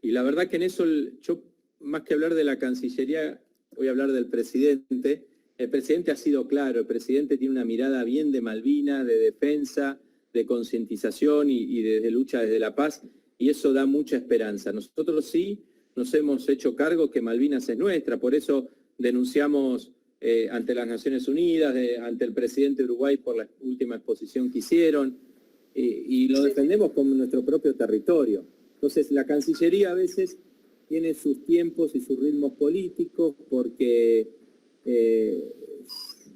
Y la verdad que en eso, yo más que hablar de la Cancillería, voy a hablar del presidente. El presidente ha sido claro, el presidente tiene una mirada bien de Malvinas, de defensa, de concientización y de lucha desde la paz, y eso da mucha esperanza. Nosotros sí nos hemos hecho cargo que Malvinas es nuestra, por eso denunciamos ante las Naciones Unidas, ante el presidente de Uruguay por la última exposición que hicieron, y lo defendemos como nuestro propio territorio. Entonces la Cancillería a veces tiene sus tiempos y sus ritmos políticos porque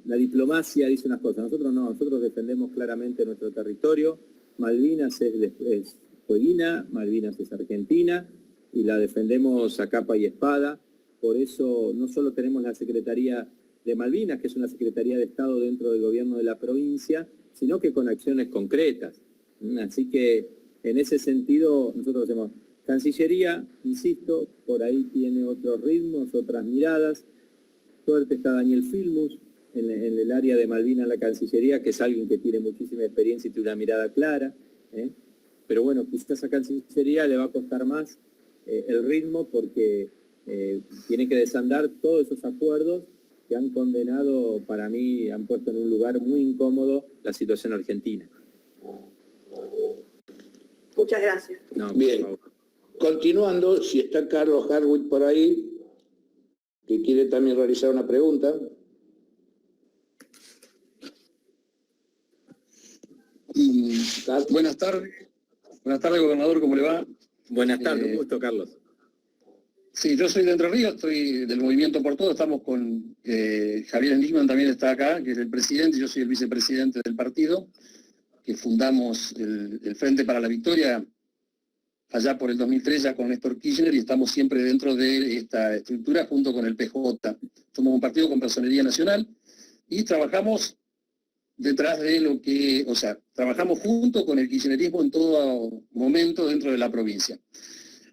la diplomacia dice unas cosas, nosotros no, nosotros defendemos claramente nuestro territorio. Malvinas es fueguina, Malvinas es Argentina y la defendemos a capa y espada. Por eso no solo tenemos la Secretaría de Malvinas, que es una Secretaría de Estado dentro del gobierno de la provincia, sino que con acciones concretas. Así que en ese sentido nosotros hacemos Cancillería, insisto, por ahí tiene otros ritmos, otras miradas. Suerte está Daniel Filmus en el área de Malvinas, la Cancillería, que es alguien que tiene muchísima experiencia y tiene una mirada clara. Pero bueno, quizás a Cancillería le va a costar más el ritmo porque tiene que desandar todos esos acuerdos que han condenado, para mí, han puesto en un lugar muy incómodo la situación argentina. Muchas gracias. No, bien, continuando, si está Carlos Harwick por ahí, que quiere también realizar una pregunta. Buenas tardes. Buenas tardes, gobernador, ¿cómo le va? Buenas tardes, un gusto, Carlos. Sí, yo soy de Entre Ríos, estoy del Movimiento por Todo, estamos con Javier Endigman, también está acá, que es el presidente, yo soy el vicepresidente del partido, que fundamos el Frente para la Victoria allá por el 2003 ya con Néstor Kirchner y estamos siempre dentro de esta estructura junto con el PJ. Somos un partido con personería nacional y trabajamos detrás de lo que, o sea, trabajamos junto con el kirchnerismo en todo momento dentro de la provincia.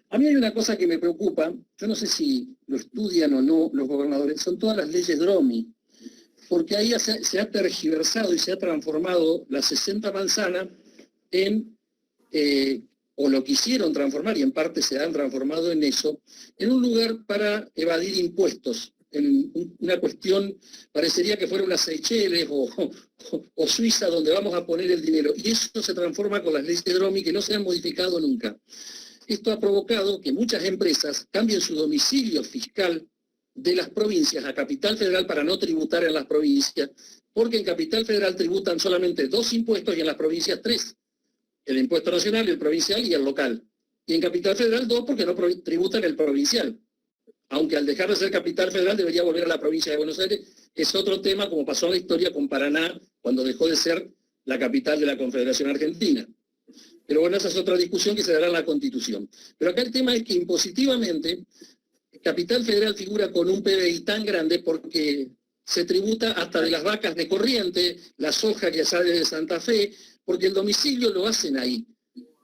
A mí hay una cosa que me preocupa, yo no sé si lo estudian o no los gobernadores, son todas las leyes DROMI, porque ahí se ha tergiversado y se ha transformado la 60 manzana en, o lo quisieron transformar, y en parte se han transformado en eso, en un lugar para evadir impuestos, en una cuestión, parecería que fuera una Seychelles o Suiza donde vamos a poner el dinero, y eso se transforma con las leyes de DROMI que no se han modificado nunca. Esto ha provocado que muchas empresas cambien su domicilio fiscal de las provincias a Capital Federal para no tributar en las provincias, porque en Capital Federal tributan solamente 2 impuestos y en las provincias 3, el impuesto nacional, el provincial y el local. Y en Capital Federal 2 porque no tributan el provincial, aunque al dejar de ser Capital Federal debería volver a la provincia de Buenos Aires es otro tema, como pasó en la historia con Paraná cuando dejó de ser la capital de la Confederación Argentina. Pero bueno, esa es otra discusión que se dará en la Constitución. Pero acá el tema es que impositivamente Capital Federal figura con un PBI tan grande porque se tributa hasta de las vacas de Corrientes, la soja que sale de Santa Fe, porque el domicilio lo hacen ahí.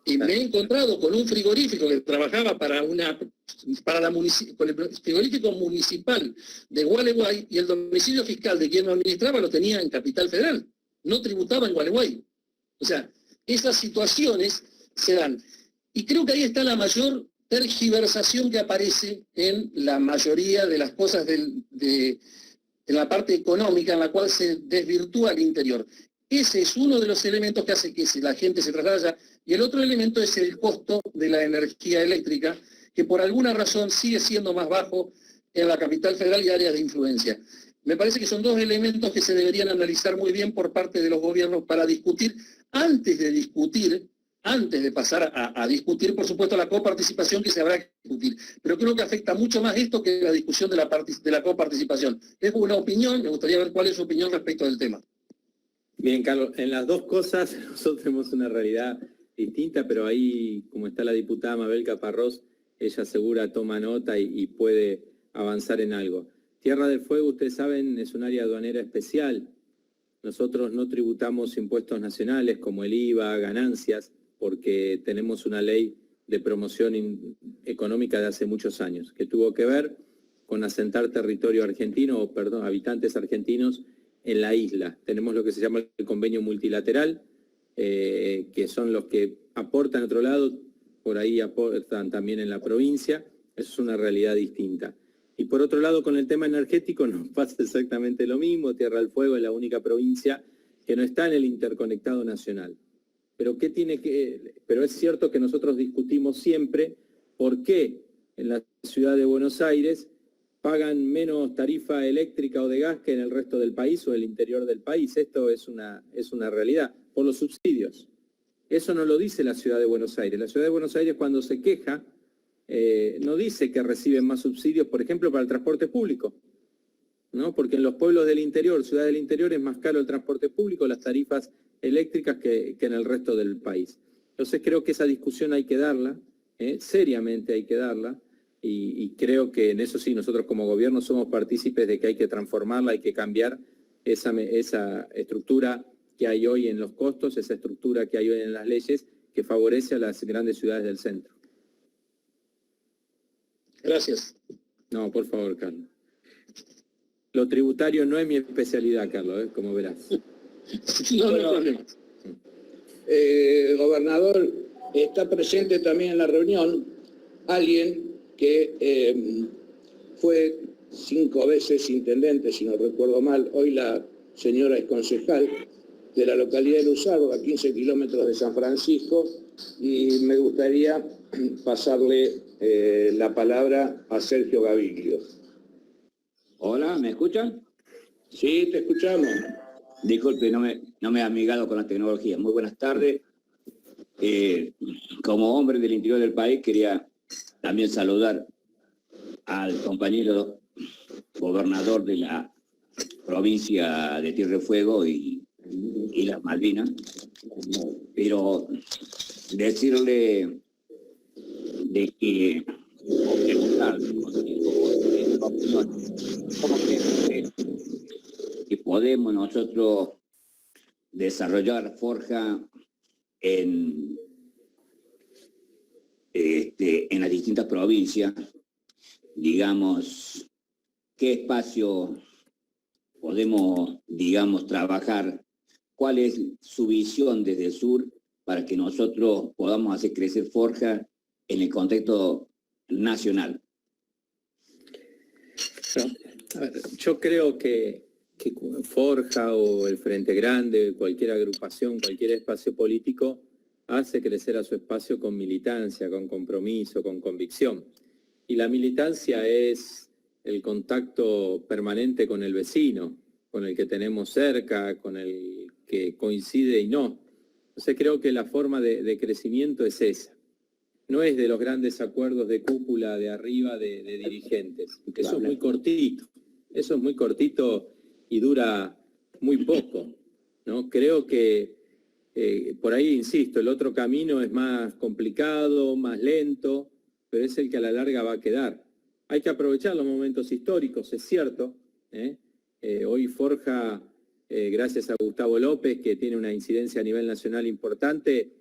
Y me he encontrado con un frigorífico que trabajaba con el frigorífico municipal de Gualeguay, y el domicilio fiscal de quien lo administraba lo tenía en Capital Federal, no tributaba en Gualeguay. O sea, esas situaciones se dan. Y creo que ahí está la mayor tergiversación que aparece en la mayoría de las cosas en la parte económica, en la cual se desvirtúa el interior. Ese es uno de los elementos que hace que la gente se traslade allá. Y el otro elemento es el costo de la energía eléctrica, que por alguna razón sigue siendo más bajo en la Capital Federal y áreas de influencia. Me parece que son dos elementos que se deberían analizar muy bien por parte de los gobiernos para discutir, antes de pasar a discutir, por supuesto, la coparticipación que se habrá que discutir. Pero creo que afecta mucho más esto que la discusión de la coparticipación. Es una opinión, me gustaría ver cuál es su opinión respecto del tema. Bien, Carlos, en las dos cosas nosotros tenemos una realidad distinta, pero ahí, como está la diputada Mabel Caparrós, ella segura toma nota y puede avanzar en algo. Tierra del Fuego, ustedes saben, es un área aduanera especial. Nosotros no tributamos impuestos nacionales como el IVA, ganancias, porque tenemos una ley de promoción económica de hace muchos años, que tuvo que ver con asentar territorio argentino, habitantes argentinos en la isla. Tenemos lo que se llama el convenio multilateral, que son los que aportan a otro lado, por ahí aportan también en la provincia. Eso es una realidad distinta. Y por otro lado, con el tema energético nos pasa exactamente lo mismo. Tierra del Fuego es la única provincia que no está en el interconectado nacional. Pero es cierto que nosotros discutimos siempre por qué en la ciudad de Buenos Aires pagan menos tarifa eléctrica o de gas que en el resto del país o el interior del país. Esto es una realidad, por los subsidios. Eso no lo dice la ciudad de Buenos Aires. La ciudad de Buenos Aires, cuando se queja, no dice que reciben más subsidios, por ejemplo, para el transporte público, ¿no? Porque en los pueblos del interior, ciudad del interior, es más caro el transporte público, las tarifas eléctricas que en el resto del país. Entonces creo que esa discusión hay que darla, seriamente hay que darla, y creo que en eso sí, nosotros como gobierno somos partícipes de que hay que transformarla, hay que cambiar esa estructura que hay hoy en los costos, esa estructura que hay hoy en las leyes, que favorece a las grandes ciudades del centro. Gracias. No, por favor, Carlos. Lo tributario no es mi especialidad, Carlos, como verás. No hay problema. Gobernador, está presente también en la reunión alguien que fue 5 veces intendente, si no recuerdo mal, hoy la señora es concejal de la localidad de Luzardo, a 15 kilómetros de San Francisco, y me gustaría pasarle la palabra a Sergio Gaviglio. Hola, ¿me escuchan? Sí, te escuchamos. Disculpe, no me he amigado con la tecnología. Muy buenas tardes. Como hombre del interior del país, quería también saludar al compañero gobernador de la provincia de Tierra del Fuego y las Malvinas, pero decirle de que ¿cómo creen que podemos nosotros desarrollar Forja en las distintas provincias? Digamos, ¿qué espacio podemos, trabajar? ¿Cuál es su visión desde el sur para que nosotros podamos hacer crecer Forja en el contexto nacional? A ver, yo creo que Forja o el Frente Grande, cualquier agrupación, cualquier espacio político, hace crecer a su espacio con militancia, con compromiso, con convicción. Y la militancia es el contacto permanente con el vecino, con el que tenemos cerca, con el que coincide y no. Entonces creo que la forma de crecimiento es esa. No es de los grandes acuerdos de cúpula de arriba de dirigentes. Eso es muy cortito. Eso es muy cortito y dura muy poco, ¿no? Creo que por ahí, insisto, el otro camino es más complicado, más lento, pero es el que a la larga va a quedar. Hay que aprovechar los momentos históricos, es cierto. Hoy Forja, gracias a Gustavo López, que tiene una incidencia a nivel nacional importante,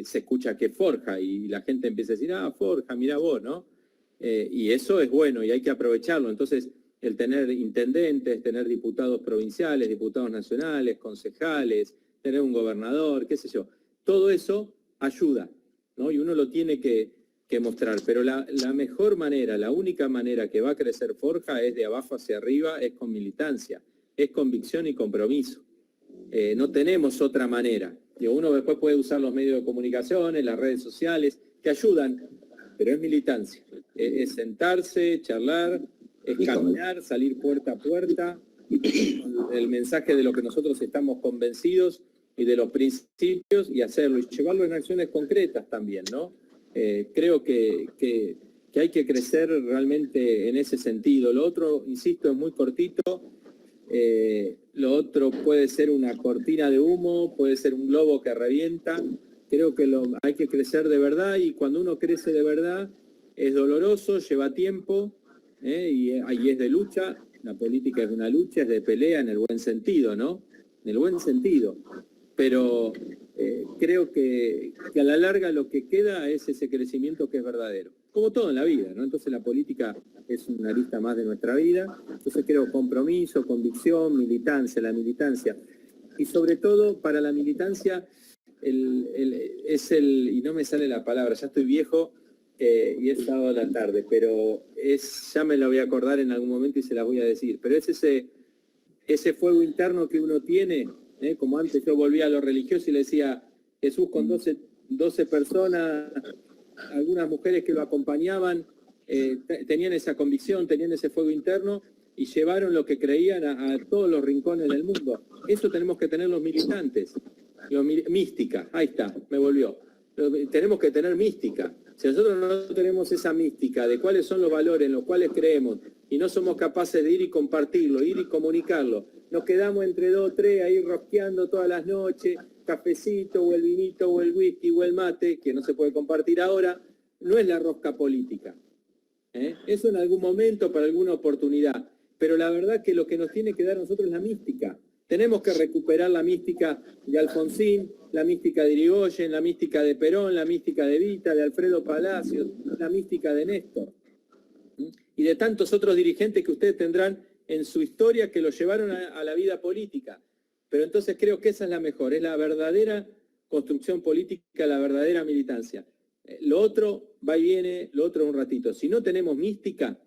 se escucha que Forja y la gente empieza a decir, Forja, mira vos, ¿no? Y eso es bueno y hay que aprovecharlo. Entonces, el tener intendentes, tener diputados provinciales, diputados nacionales, concejales, tener un gobernador, qué sé yo, todo eso ayuda, ¿no? Y uno lo tiene que mostrar. Pero la mejor manera, la única manera que va a crecer Forja es de abajo hacia arriba, es con militancia, es convicción y compromiso. No tenemos otra manera. Uno después puede usar los medios de comunicación, las redes sociales, que ayudan, pero es militancia. Es sentarse, charlar, es caminar, salir puerta a puerta, con el mensaje de lo que nosotros estamos convencidos y de los principios y hacerlo, y llevarlo en acciones concretas también, ¿no? Creo que hay que crecer realmente en ese sentido. Lo otro, insisto, es muy cortito. Lo otro puede ser una cortina de humo, puede ser un globo que revienta. Creo que hay que crecer de verdad, y cuando uno crece de verdad es doloroso, lleva tiempo, y es de lucha. La política es una lucha, es de pelea en el buen sentido, ¿no? En el buen sentido. Pero creo que a la larga lo que queda es ese crecimiento que es verdadero. Como todo en la vida, ¿no? Entonces la política es una arista más de nuestra vida. Entonces creo compromiso, convicción, militancia, la militancia. Y sobre todo para la militancia y no me sale la palabra, ya estoy viejo y es sábado a la tarde, pero ya me la voy a acordar en algún momento y se la voy a decir. Pero es ese fuego interno que uno tiene, como antes yo volvía a lo religioso y le decía, Jesús con 12 personas, algunas mujeres que lo acompañaban, tenían esa convicción, tenían ese fuego interno y llevaron lo que creían a todos los rincones del mundo. Eso tenemos que tener los militantes. Mística, ahí está, me volvió. Tenemos que tener mística. Si nosotros no tenemos esa mística de cuáles son los valores en los cuales creemos y no somos capaces de ir y compartirlo, ir y comunicarlo, nos quedamos entre 2 o 3 ahí rosqueando todas las noches, cafecito o el vinito o el whisky o el mate, que no se puede compartir ahora, no es la rosca política. Eso en algún momento, para alguna oportunidad. Pero la verdad que lo que nos tiene que dar a nosotros es la mística. Tenemos que recuperar la mística de Alfonsín, la mística de Irigoyen, la mística de Perón, la mística de Evita, de Alfredo Palacios, la mística de Néstor. Y de tantos otros dirigentes que ustedes tendrán en su historia que lo llevaron a la vida política. Pero entonces creo que esa es la mejor, es la verdadera construcción política, la verdadera militancia. Lo otro va y viene, lo otro un ratito. Si no tenemos mística,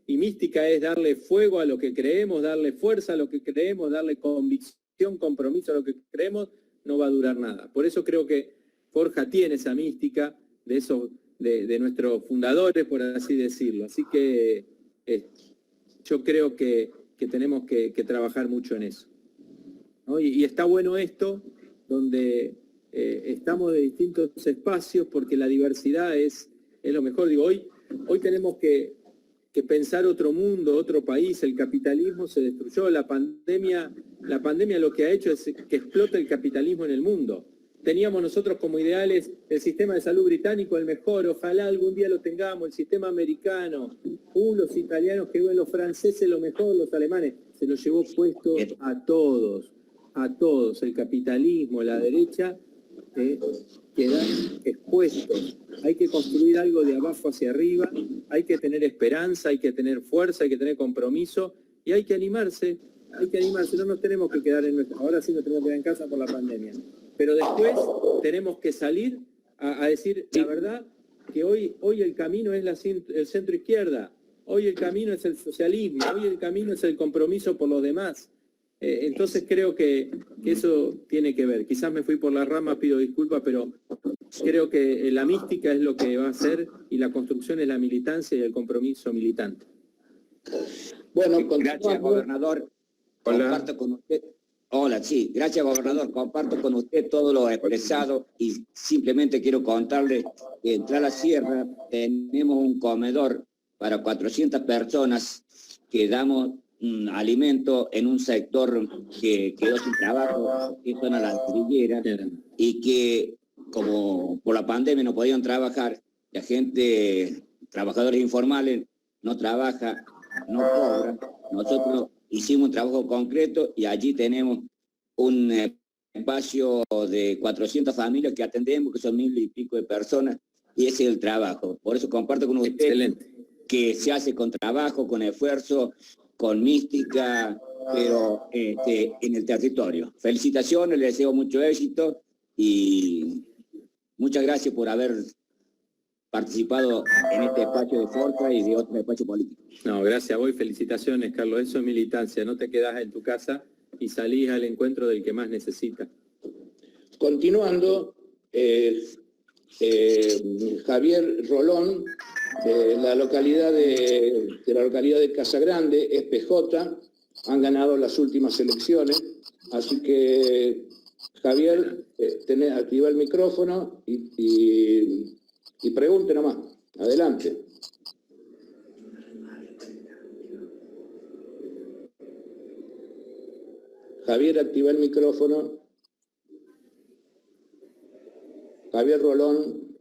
y mística es darle fuego a lo que creemos, darle fuerza a lo que creemos, darle convicción, compromiso a lo que creemos, no va a durar nada. Por eso creo que Forja tiene esa mística de nuestros fundadores, por así decirlo. Así que yo creo que tenemos que trabajar mucho en eso, ¿no? Y está bueno esto, donde estamos de distintos espacios, porque la diversidad es lo mejor. Digo, hoy tenemos que pensar otro mundo, otro país. El capitalismo se destruyó, la pandemia lo que ha hecho es que explote el capitalismo en el mundo. Teníamos nosotros como ideales el sistema de salud británico, el mejor, ojalá algún día lo tengamos, el sistema americano, los italianos que ven, los franceses lo mejor, los alemanes, se los llevó puesto a todos, el capitalismo, la derecha, quedan expuestos. Hay que construir algo de abajo hacia arriba, hay que tener esperanza, hay que tener fuerza, hay que tener compromiso y hay que animarse, no nos tenemos que quedar ahora sí nos tenemos que quedar en casa por la pandemia, pero después tenemos que salir a decir la verdad, que hoy el camino es el centro izquierda, hoy el camino es el socialismo, hoy el camino es el compromiso por los demás. Entonces creo que eso tiene que ver. Quizás me fui por la rama, pido disculpas, pero creo que la mística es lo que va a ser y la construcción es la militancia y el compromiso militante. Bueno, gracias, gobernador. Comparto con usted. Hola, sí, gracias, gobernador. Comparto con usted todo lo expresado y simplemente quiero contarle que en la Sierra tenemos un comedor para 400 personas que damos alimento en un sector que quedó sin trabajo, que son a la trillera, y que como por la pandemia no podían trabajar, la gente, trabajadores informales, no trabaja, no cobra. Nosotros hicimos un trabajo concreto y allí tenemos un espacio de 400 familias que atendemos, que son 1000 y pico de personas, y ese es el trabajo. Por eso comparto con usted que se hace con trabajo, con esfuerzo, con mística, pero en el territorio. Felicitaciones, les deseo mucho éxito y muchas gracias por haber participado en este espacio de Forja y de otro espacio político. No, gracias a vos y felicitaciones, Carlos. Eso es militancia, no te quedás en tu casa y salís al encuentro del que más necesita. Continuando, Javier Rolón, de la localidad de Casagrande, SPJ, han ganado las últimas elecciones, así que Javier, activa el micrófono y pregunte nomás. Adelante. Javier, activa el micrófono. Javier Rolón.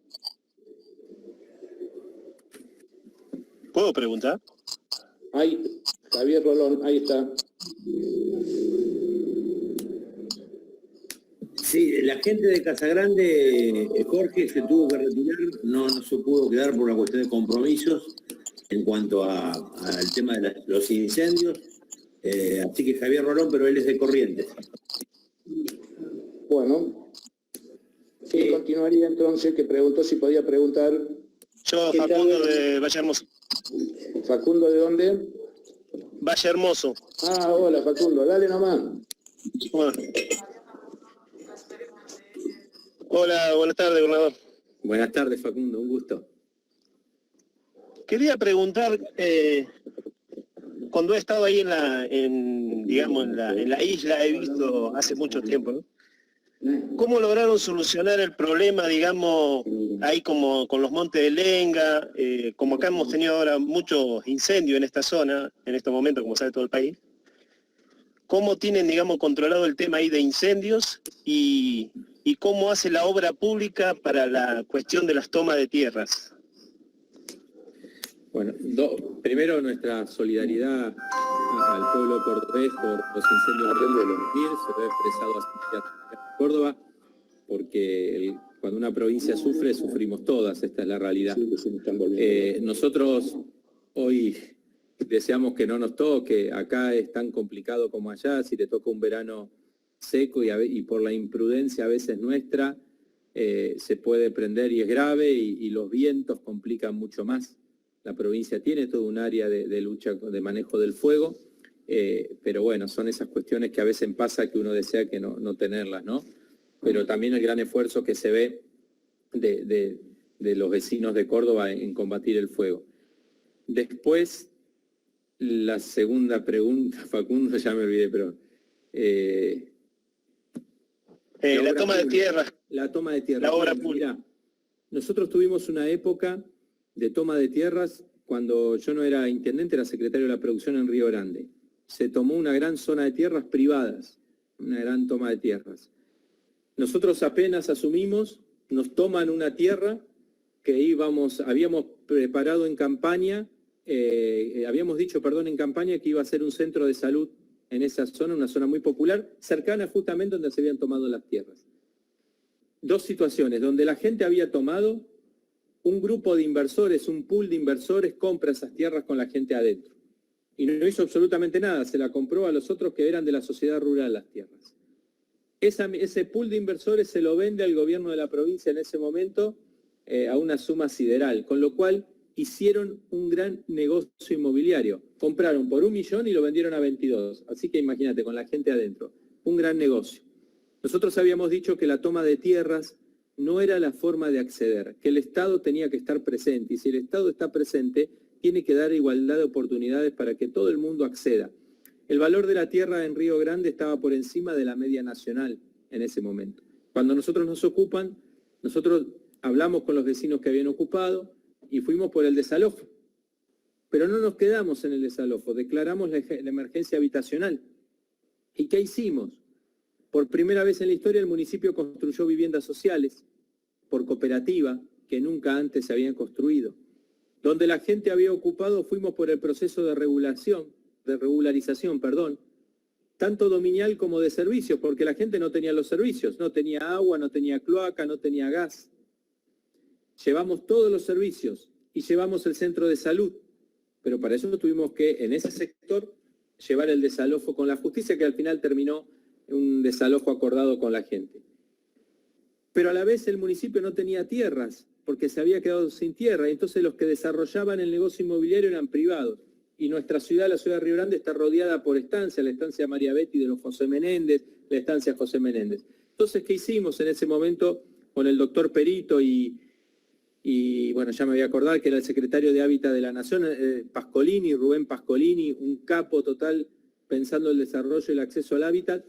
¿Puedo preguntar? Javier Rolón, ahí está. Sí, la gente de Casagrande, Jorge, se tuvo que retirar, no se pudo quedar por una cuestión de compromisos en cuanto al tema de los incendios. Así que Javier Rolón, pero él es de Corrientes. Bueno, ¿qué continuaría entonces? Que preguntó si podía preguntar. Yo, Facundo de Valle Hermoso. ¿Facundo de dónde? Valle Hermoso. Ah, hola Facundo, dale nomás. Bueno. Hola, buenas tardes, gobernador. Buenas tardes, Facundo, un gusto. Quería preguntar, cuando he estado ahí en la isla, he visto hace mucho tiempo, ¿no? ¿Cómo lograron solucionar el problema, digamos, ahí como con los montes de Lenga? Como acá hemos tenido ahora muchos incendios en esta zona, en estos momentos, como sabe todo el país. ¿Cómo tienen, digamos, controlado el tema ahí de incendios y cómo hace la obra pública para la cuestión de las tomas de tierras? Bueno, primero nuestra solidaridad al pueblo cordobés por los incendios que se ve expresado hacia Córdoba, porque cuando una provincia sufre, sufrimos todas, esta es la realidad. Nosotros hoy deseamos que no nos toque, acá es tan complicado como allá, si te toca un verano seco y por la imprudencia a veces nuestra, se puede prender y es grave y los vientos complican mucho más. La provincia tiene todo un área de lucha, de manejo del fuego, pero bueno, son esas cuestiones que a veces pasa que uno desea que no tenerlas, ¿no? Pero también el gran esfuerzo que se ve de los vecinos de Córdoba en combatir el fuego. Después, la segunda pregunta, Facundo, ya me olvidé, pero... la toma de tierra. La toma de tierra. La obra pública. Mirá, nosotros tuvimos una época de toma de tierras cuando yo no era intendente, era secretario de la producción en Río Grande. Se tomó una gran zona de tierras privadas, una gran toma de tierras. Nosotros apenas asumimos, nos toman una tierra que habíamos preparado en campaña, habíamos dicho, en campaña que iba a ser un centro de salud en esa zona, una zona muy popular, cercana justamente donde se habían tomado las tierras. Dos situaciones, donde la gente había tomado, un grupo de inversores, un pool de inversores compra esas tierras con la gente adentro. Y no hizo absolutamente nada, se la compró a los otros que eran de la sociedad rural las tierras. Ese pool de inversores se lo vende al gobierno de la provincia en ese momento a una suma sideral, con lo cual hicieron un gran negocio inmobiliario. Compraron por 1 millón y lo vendieron a 22. Así que imagínate, con la gente adentro, un gran negocio. Nosotros habíamos dicho que la toma de tierras no era la forma de acceder, que el Estado tenía que estar presente, y si el Estado está presente, tiene que dar igualdad de oportunidades para que todo el mundo acceda. El valor de la tierra en Río Grande estaba por encima de la media nacional en ese momento. Cuando nosotros nos ocupan, nosotros hablamos con los vecinos que habían ocupado y fuimos por el desalojo. Pero no nos quedamos en el desalojo, declaramos la emergencia habitacional. ¿Y qué hicimos? Por primera vez en la historia el municipio construyó viviendas sociales por cooperativa que nunca antes se habían construido. Donde la gente había ocupado fuimos por el proceso de regularización, tanto dominial como de servicios, porque la gente no tenía los servicios, no tenía agua, no tenía cloaca, no tenía gas. Llevamos todos los servicios y llevamos el centro de salud, pero para eso tuvimos que, en ese sector, llevar el desalojo con la justicia, que al final terminó un desalojo acordado con la gente. Pero a la vez el municipio no tenía tierras, porque se había quedado sin tierra, y entonces los que desarrollaban el negocio inmobiliario eran privados. Y nuestra ciudad, la ciudad de Río Grande, está rodeada por estancias, la estancia María Betty de los José Menéndez, la estancia José Menéndez. Entonces, ¿qué hicimos en ese momento con el doctor Perito y bueno, ya me voy a acordar que era el secretario de Hábitat de la Nación, Pascolini, Rubén Pascolini, un capo total pensando el desarrollo y el acceso al hábitat?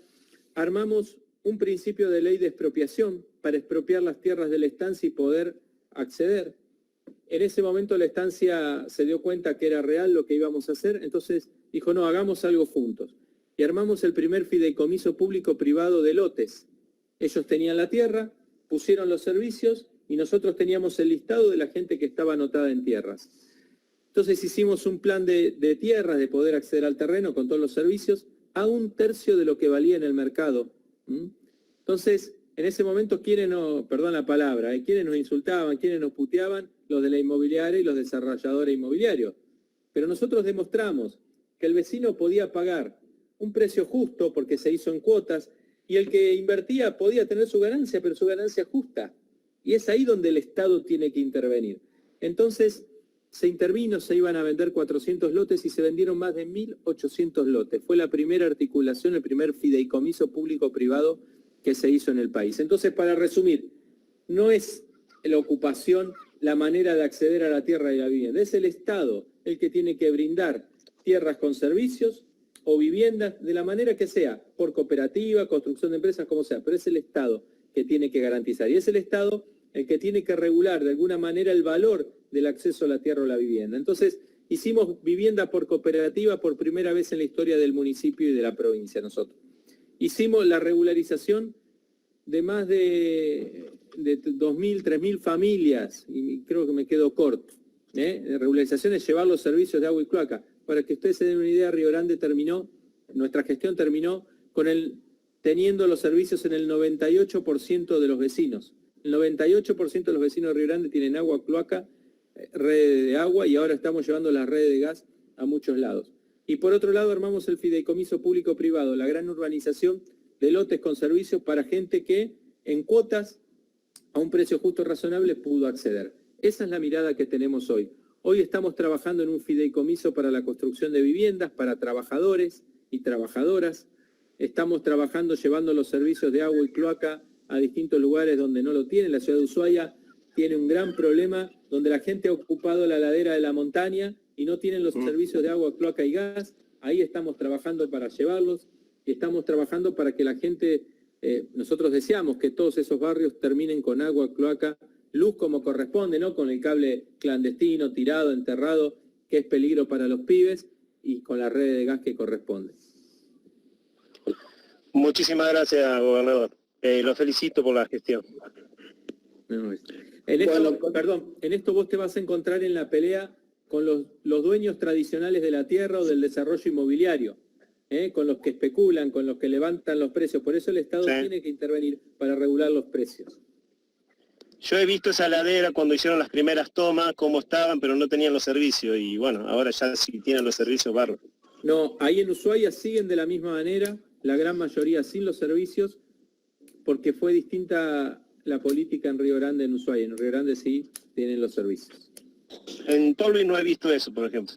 Armamos un principio de ley de expropiación para expropiar las tierras de la estancia y poder acceder. En ese momento la estancia se dio cuenta que era real lo que íbamos a hacer, entonces dijo, no, hagamos algo juntos. Y armamos el primer fideicomiso público-privado de lotes. Ellos tenían la tierra, pusieron los servicios y nosotros teníamos el listado de la gente que estaba anotada en tierras. Entonces hicimos un plan de tierras, de poder acceder al terreno con todos los servicios, a 1/3 de lo que valía en el mercado. Entonces, en ese momento, ¿quiénes nos, perdón la palabra, quiénes nos insultaban, quiénes nos puteaban? Los de la inmobiliaria y los desarrolladores inmobiliarios. Pero nosotros demostramos que el vecino podía pagar un precio justo porque se hizo en cuotas y el que invertía podía tener su ganancia, pero su ganancia justa. Y es ahí donde el Estado tiene que intervenir. Entonces, se intervino, se iban a vender 400 lotes y se vendieron más de 1.800 lotes. Fue la primera articulación, el primer fideicomiso público-privado que se hizo en el país. Entonces, para resumir, no es la ocupación la manera de acceder a la tierra y la vivienda. Es el Estado el que tiene que brindar tierras con servicios o viviendas de la manera que sea, por cooperativa, construcción de empresas, como sea, pero es el Estado que tiene que garantizar. Y es el Estado el que tiene que regular de alguna manera el valor del acceso a la tierra o la vivienda. Entonces, hicimos vivienda por cooperativa por primera vez en la historia del municipio y de la provincia nosotros. Hicimos la regularización de más de 2.000, 3.000 familias, y creo que me quedo corto. La regularización es llevar los servicios de agua y cloaca. Para que ustedes se den una idea, Río Grande nuestra gestión terminó teniendo los servicios en el 98% de los vecinos. El 98% de los vecinos de Río Grande tienen agua, cloaca, redes de agua, y ahora estamos llevando las redes de gas a muchos lados. Y por otro lado armamos el fideicomiso público-privado, la gran urbanización de lotes con servicios para gente que en cuotas a un precio justo y razonable pudo acceder. Esa es la mirada que tenemos hoy. Hoy estamos trabajando en un fideicomiso para la construcción de viviendas para trabajadores y trabajadoras. Estamos trabajando llevando los servicios de agua y cloaca a distintos lugares donde no lo tienen. La ciudad de Ushuaia tiene un gran problema donde la gente ha ocupado la ladera de la montaña y no tienen los servicios de agua, cloaca y gas. Ahí estamos trabajando para llevarlos y estamos trabajando para que la gente, nosotros deseamos que todos esos barrios terminen con agua, cloaca, luz como corresponde, no con el cable clandestino, tirado, enterrado, que es peligro para los pibes, y con la red de gas que corresponde. Muchísimas gracias, gobernador. Lo felicito por la gestión. En esto vos te vas a encontrar en la pelea con los dueños tradicionales de la tierra o del desarrollo inmobiliario, con los que especulan, con los que levantan los precios. Por eso el Estado tiene que intervenir para regular los precios. Yo he visto esa ladera cuando hicieron las primeras tomas, cómo estaban, pero no tenían los servicios. Y bueno, ahora ya sí tienen los servicios, barro. No, ahí en Ushuaia siguen de la misma manera, la gran mayoría sin los servicios, porque fue distinta la política en Río Grande, en Ushuaia. En Río Grande sí tienen los servicios. En Tolvi no he visto eso, por ejemplo.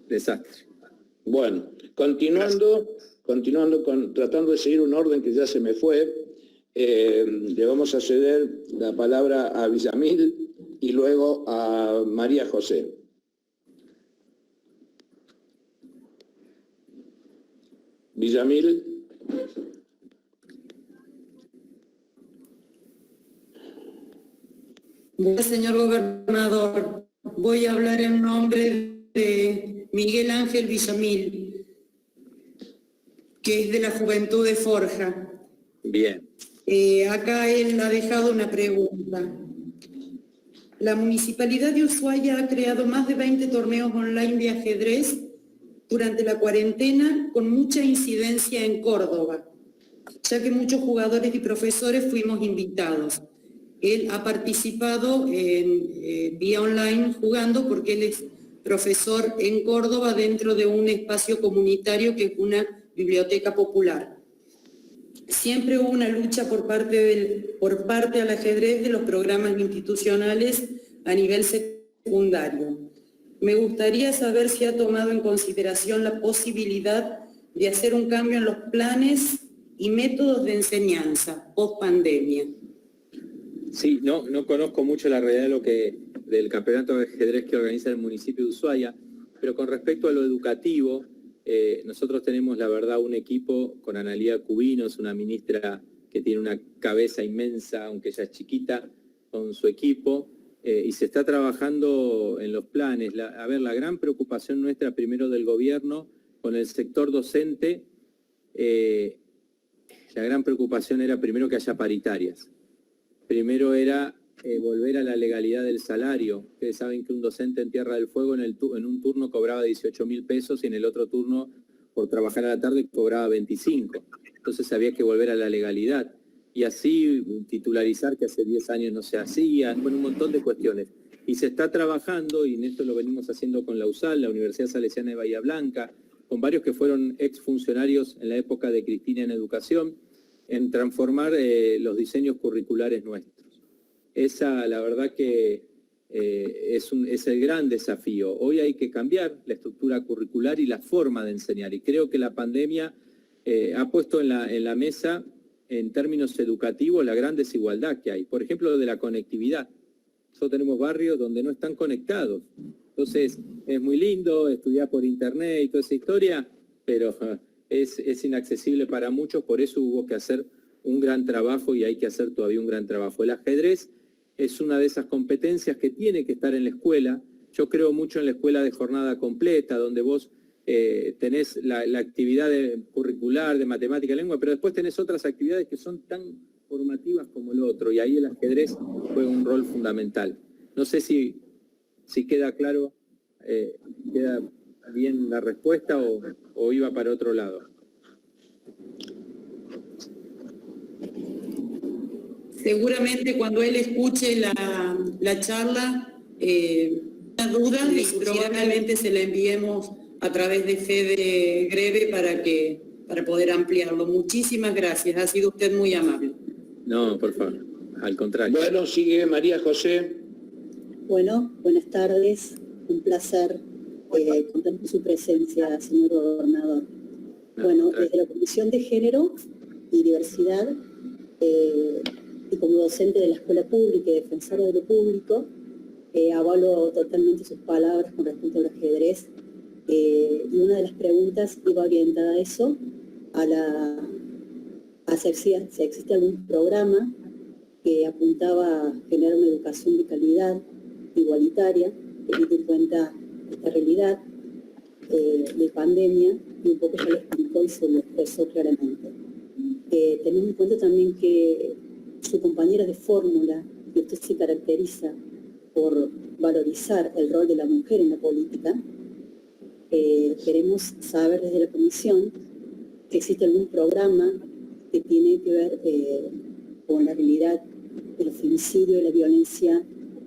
Desastre. Bueno, continuando tratando de seguir un orden que ya se me fue, le vamos a ceder la palabra a Villamil y luego a María José. Villamil. Señor gobernador, voy a hablar en nombre de Miguel Ángel Villamil, que es de la Juventud de Forja. Bien. Acá él ha dejado una pregunta. La Municipalidad de Ushuaia ha creado más de 20 torneos online de ajedrez durante la cuarentena con mucha incidencia en Córdoba, ya que muchos jugadores y profesores fuimos invitados. Él ha participado en vía online jugando porque él es profesor en Córdoba dentro de un espacio comunitario que es una biblioteca popular. Siempre hubo una lucha por parte al ajedrez de los programas institucionales a nivel secundario. Me gustaría saber si ha tomado en consideración la posibilidad de hacer un cambio en los planes y métodos de enseñanza post pandemia. Sí, no conozco mucho la realidad del campeonato de ajedrez que organiza el municipio de Ushuaia, pero con respecto a lo educativo, nosotros tenemos, la verdad, un equipo con Analía Cubinos, una ministra que tiene una cabeza inmensa, aunque ella es chiquita, con su equipo, y se está trabajando en los planes. La gran preocupación nuestra, primero del gobierno, con el sector docente, la gran preocupación era primero que haya paritarias. Primero era volver a la legalidad del salario. Ustedes saben que un docente en Tierra del Fuego en un turno cobraba 18.000 pesos y en el otro turno, por trabajar a la tarde, cobraba 25. Entonces había que volver a la legalidad. Y así titularizar, que hace 10 años no se hacía, bueno, un montón de cuestiones. Y se está trabajando, y en esto lo venimos haciendo con la USAL, la Universidad Salesiana de Bahía Blanca, con varios que fueron exfuncionarios en la época de Cristina en educación, en transformar los diseños curriculares nuestros. Esa, la verdad que es el gran desafío. Hoy hay que cambiar la estructura curricular y la forma de enseñar. Y creo que la pandemia ha puesto en la mesa, en términos educativos, la gran desigualdad que hay. Por ejemplo, lo de la conectividad. Nosotros tenemos barrios donde no están conectados. Entonces, es muy lindo estudiar por internet y toda esa historia, pero es inaccesible para muchos, por eso hubo que hacer un gran trabajo y hay que hacer todavía un gran trabajo. El ajedrez es una de esas competencias que tiene que estar en la escuela. Yo creo mucho en la escuela de jornada completa, donde vos tenés la actividad curricular de matemática y lengua, pero después tenés otras actividades que son tan formativas como el otro, y ahí el ajedrez juega un rol fundamental. No sé si queda claro, queda bien la respuesta o iba para otro lado. Seguramente cuando él escuche la charla, una duda y probablemente se la enviemos a través de Fede Greve para poder ampliarlo. Muchísimas gracias, ha sido usted muy amable. No, por favor, al contrario. Bueno, sigue María José. Bueno, buenas tardes, un placer contar con su presencia, señor gobernador. Bueno, desde la Comisión de Género y Diversidad, y como docente de la escuela pública y defensora de lo público, avalo totalmente sus palabras con respecto al ajedrez, y una de las preguntas iba orientada a eso, a si existe algún programa que apuntaba a generar una educación de calidad, igualitaria, teniendo en cuenta esta realidad de pandemia, y un poco ya lo explicó y se lo expresó claramente. Teniendo en cuenta también que su compañera de fórmula, y usted se caracteriza por valorizar el rol de la mujer en la política, queremos saber desde la comisión si existe algún programa que tiene que ver con la realidad del femicidio y la violencia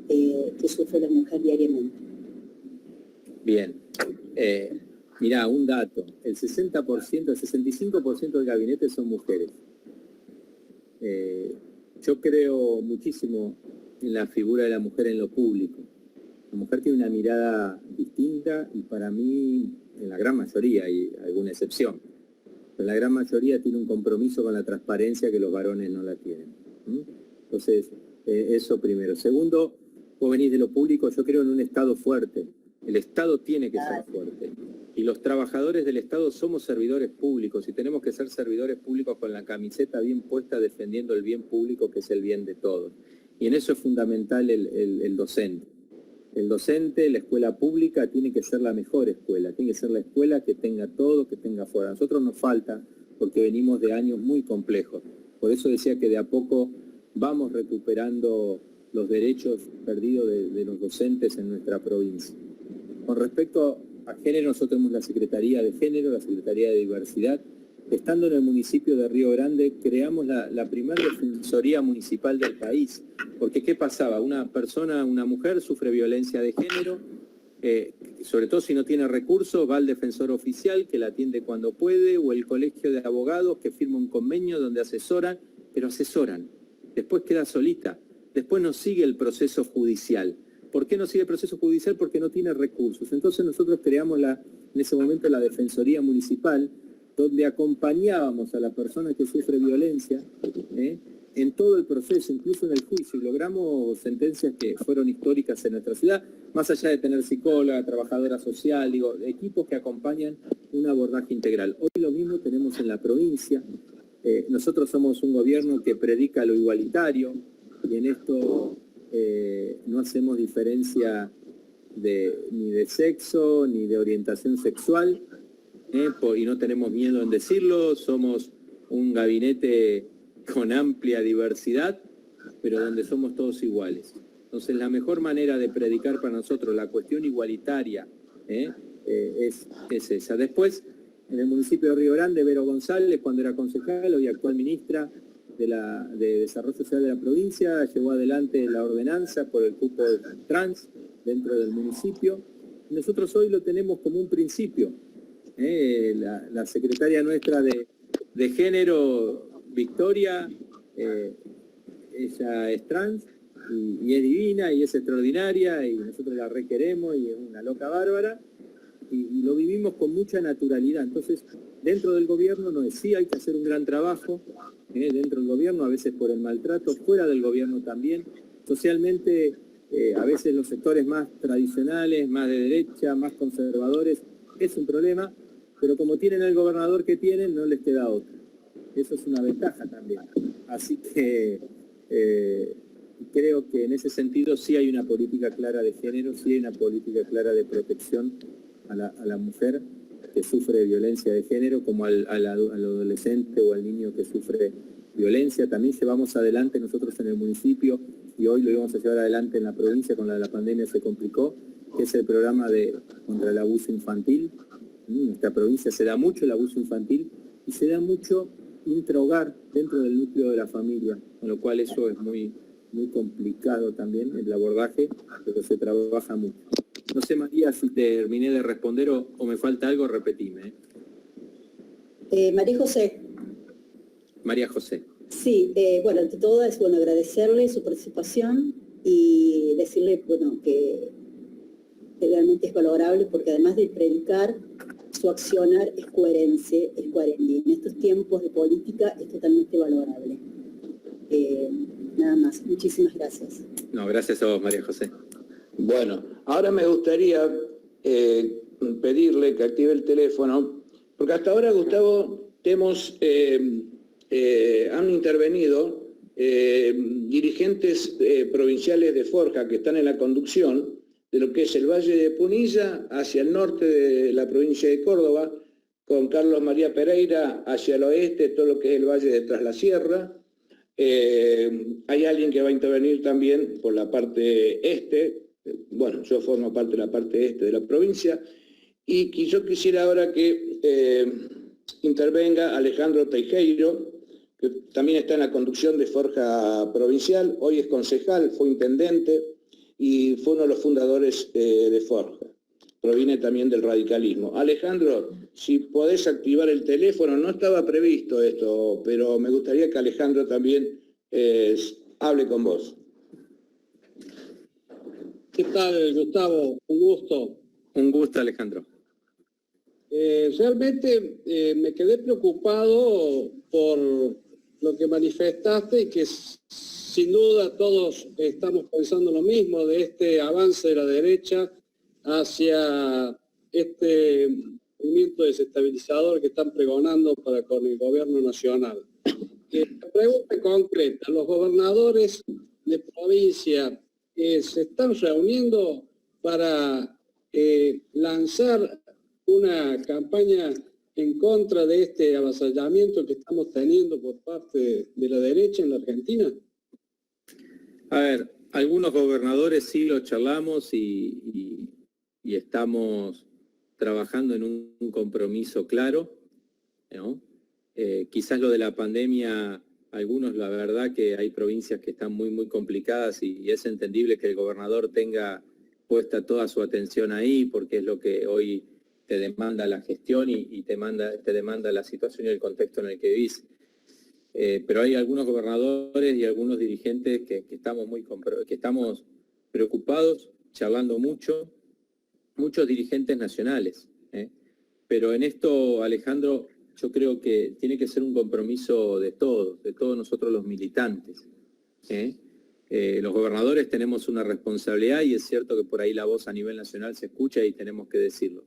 que sufre la mujer diariamente. Bien. Mirá, un dato. El 60%, el 65% del gabinete son mujeres. Yo creo muchísimo en la figura de la mujer en lo público. La mujer tiene una mirada distinta y para mí, en la gran mayoría, hay alguna excepción, pero la gran mayoría tiene un compromiso con la transparencia que los varones no la tienen. Entonces, eso primero. Segundo, vos venís de lo público, yo creo en un Estado fuerte. El Estado tiene que ser fuerte. Y los trabajadores del Estado somos servidores públicos y tenemos que ser servidores públicos con la camiseta bien puesta defendiendo el bien público, que es el bien de todos. Y en eso es fundamental el docente. el docente, la escuela pública tiene que ser la mejor escuela, tiene que ser la escuela que tenga todo, que tenga fuera. A nosotros nos falta, porque venimos de años muy complejos. Por eso decía que de a poco vamos recuperando los derechos perdidos de los docentes en nuestra provincia. Con respecto a género, nosotros tenemos la Secretaría de Género, la Secretaría de Diversidad. Estando en el municipio de Río Grande, creamos la primera defensoría municipal del país. Porque ¿qué pasaba? Una mujer sufre violencia de género, sobre todo si no tiene recursos, va al defensor oficial que la atiende cuando puede, o el colegio de abogados que firma un convenio donde asesoran, pero asesoran. Después queda solita. Después no sigue el proceso judicial. ¿Por qué no sigue el proceso judicial? Porque no tiene recursos. Entonces nosotros creamos en ese momento la Defensoría Municipal, donde acompañábamos a la persona que sufre violencia en todo el proceso, incluso en el juicio, y logramos sentencias que fueron históricas en nuestra ciudad, más allá de tener psicóloga, trabajadora social, equipos que acompañan un abordaje integral. Hoy lo mismo tenemos en la provincia. Nosotros somos un gobierno que predica lo igualitario, y en esto no hacemos diferencia ni de sexo, ni de orientación sexual, y no tenemos miedo en decirlo. Somos un gabinete con amplia diversidad, pero donde somos todos iguales. Entonces la mejor manera de predicar para nosotros la cuestión igualitaria es esa. Después, en el municipio de Río Grande, Vero González, cuando era concejal, hoy actual ministra de Desarrollo Social de la provincia, llevó adelante la ordenanza por el cupo trans dentro del municipio. Nosotros hoy lo tenemos como un principio. La secretaria nuestra de género, Victoria, ella es trans y es divina y es extraordinaria, y nosotros la requeremos y es una loca bárbara, y lo vivimos con mucha naturalidad. Entonces, dentro del gobierno sí hay que hacer un gran trabajo, dentro del gobierno, a veces por el maltrato, fuera del gobierno también. Socialmente, a veces los sectores más tradicionales, más de derecha, más conservadores, es un problema, pero como tienen el gobernador que tienen, no les queda otro. Eso es una ventaja también. Así que creo que en ese sentido sí hay una política clara de género, sí hay una política clara de protección a la mujer que sufre violencia de género, como al adolescente o al niño que sufre violencia. También llevamos adelante nosotros en el municipio, y hoy lo íbamos a llevar adelante en la provincia, con la pandemia se complicó, que es el programa contra el abuso infantil. En nuestra provincia se da mucho el abuso infantil y se da mucho intrahogar dentro del núcleo de la familia, con lo cual eso es muy, muy complicado también, el abordaje, pero se trabaja mucho. No sé, María, si terminé de responder o me falta algo, repetime. María José. María José. Sí, bueno, ante todo es agradecerle su participación y decirle que realmente es valorable, porque además de predicar, su accionar es coherente, y en estos tiempos de política es totalmente valorable. Nada más, muchísimas gracias. No, gracias a vos, María José. Bueno, ahora me gustaría pedirle que active el teléfono, porque hasta ahora, Gustavo, han intervenido dirigentes provinciales de Forja que están en la conducción de lo que es el Valle de Punilla hacia el norte de la provincia de Córdoba, con Carlos María Pereira hacia el oeste, todo lo que es el Valle de Tras la Sierra. Hay alguien que va a intervenir también por la parte este. Bueno, yo formo parte de la parte este de la provincia, y yo quisiera ahora que intervenga Alejandro Teijeiro, que también está en la conducción de Forja Provincial, hoy es concejal, fue intendente y fue uno de los fundadores de Forja. Proviene también del radicalismo. Alejandro, si podés activar el teléfono, no estaba previsto esto, pero me gustaría que Alejandro también hable con vos. ¿Qué tal, Gustavo? Un gusto. Un gusto, Alejandro. Realmente me quedé preocupado por lo que manifestaste, y que sin duda todos estamos pensando lo mismo, de este avance de la derecha hacia este movimiento desestabilizador que están pregonando con el gobierno nacional. La pregunta concreta: ¿los gobernadores de provincia se están reuniendo para lanzar una campaña en contra de este avasallamiento que estamos teniendo por parte de la derecha en la Argentina? A ver, algunos gobernadores sí lo charlamos y estamos trabajando en un compromiso claro, ¿no? Quizás lo de la pandemia, algunos, la verdad que hay provincias que están muy, muy complicadas y es entendible que el gobernador tenga puesta toda su atención ahí porque es lo que hoy te demanda la gestión y te demanda la situación y el contexto en el que vivís. Pero hay algunos gobernadores y algunos dirigentes que estamos preocupados, charlando mucho, muchos dirigentes nacionales. Pero en esto, Alejandro, yo creo que tiene que ser un compromiso de todos nosotros los militantes. Los gobernadores tenemos una responsabilidad y es cierto que por ahí la voz a nivel nacional se escucha y tenemos que decirlo.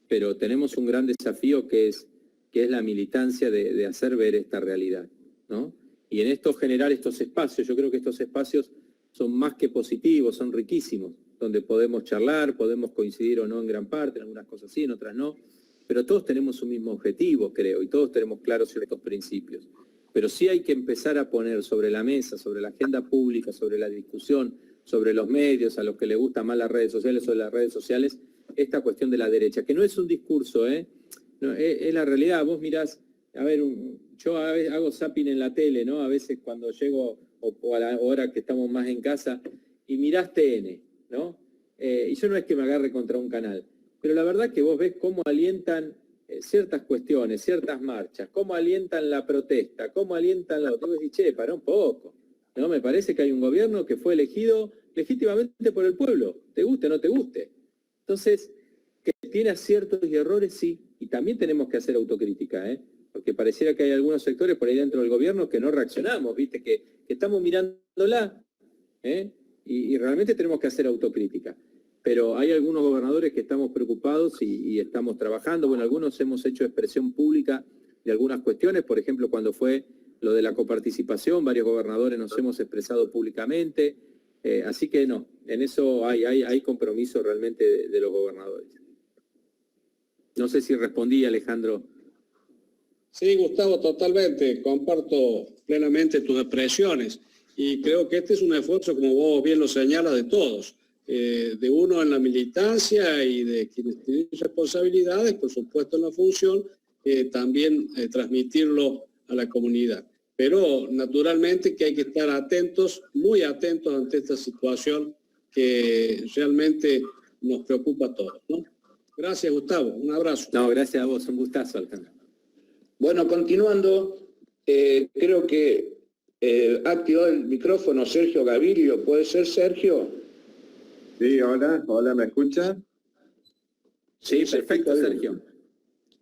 Pero tenemos un gran desafío que es la militancia de hacer ver esta realidad, ¿no? Y en esto generar estos espacios, yo creo que estos espacios son más que positivos, son riquísimos, donde podemos charlar, podemos coincidir o no en gran parte, en algunas cosas sí, en otras no, pero todos tenemos un mismo objetivo, creo, y todos tenemos claros ciertos principios. Pero sí hay que empezar a poner sobre la mesa, sobre la agenda pública, sobre la discusión, sobre los medios, a los que les gustan más las redes sociales, sobre las redes sociales, esta cuestión de la derecha, que no es un discurso, no, es la realidad. Vos mirás, a ver, yo a veces hago zapping en la tele, ¿no? A veces cuando llego, o a la hora que estamos más en casa, y mirás TN, ¿no? Y yo no es que me agarre contra un canal, pero la verdad que vos ves cómo alientan ciertas cuestiones, ciertas marchas, cómo alientan la protesta, cómo alientan la otra. Vos decís, che, pará un poco, ¿no? Me parece que hay un gobierno que fue elegido legítimamente por el pueblo, te guste o no te guste. Entonces, que tiene aciertos y errores, sí, y también tenemos que hacer autocrítica, porque pareciera que hay algunos sectores por ahí dentro del gobierno que no reaccionamos, ¿viste? Que estamos mirándola, y realmente tenemos que hacer autocrítica. Pero hay algunos gobernadores que estamos preocupados y estamos trabajando. Bueno, algunos hemos hecho expresión pública de algunas cuestiones, por ejemplo, cuando fue lo de la coparticipación, varios gobernadores nos hemos expresado públicamente, así que no, en eso hay compromiso realmente de los gobernadores. No sé si respondí, Alejandro. Sí, Gustavo, totalmente. Comparto plenamente tus expresiones. Y creo que este es un esfuerzo, como vos bien lo señalas, de todos. De uno en la militancia y de quienes tienen responsabilidades, por supuesto en la función, también transmitirlo a la comunidad. Pero naturalmente que hay que estar atentos, muy atentos ante esta situación que realmente nos preocupa a todos, ¿no? Gracias, Gustavo. Un abrazo. No, gracias a vos. Un gustazo, Alejandro. Bueno, continuando, creo que ha activado el micrófono Sergio Gavirio. ¿Puede ser, Sergio? Sí, hola, ¿me escucha? Sí, perfecto, Sergio.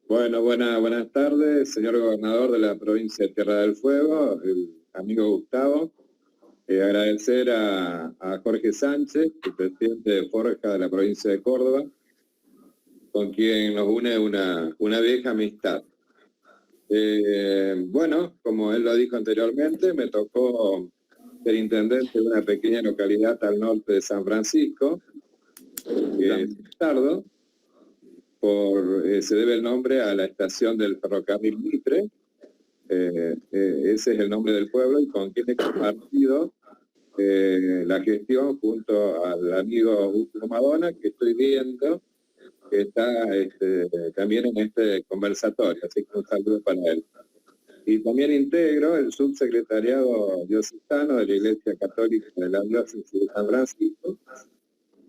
Bueno, buenas tardes, señor gobernador de la provincia de Tierra del Fuego, el amigo Gustavo. Agradecer a Jorge Sánchez, el presidente de Forja de la provincia de Córdoba, con quien nos une una vieja amistad. Bueno, como él lo dijo anteriormente, me tocó ser intendente de una pequeña localidad al norte de San Francisco, Tardo, se debe el nombre a la estación del ferrocarril Mitre, ese es el nombre del pueblo, y con quien he compartido la gestión junto al amigo Hugo Madonna, que estoy viendo que está también en este conversatorio, así que un saludo para él. Y también integro el subsecretariado diocesano de la Iglesia Católica de la Diócesis de San Francisco,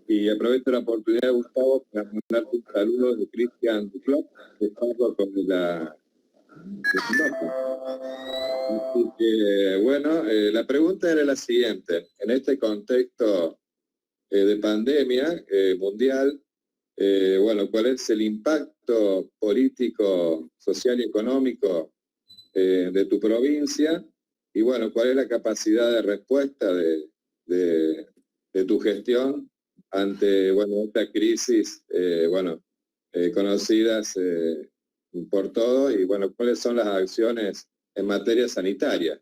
y aprovecho la oportunidad, Gustavo, para mandar un saludo de Cristian Duclos, de Farro con la... Así que, bueno, la pregunta era la siguiente. En este contexto de pandemia mundial, bueno, ¿cuál es el impacto político, social y económico de tu provincia? Y bueno, ¿cuál es la capacidad de respuesta de tu gestión ante, bueno, esta crisis, conocidas por todos? Y bueno, ¿cuáles son las acciones en materia sanitaria?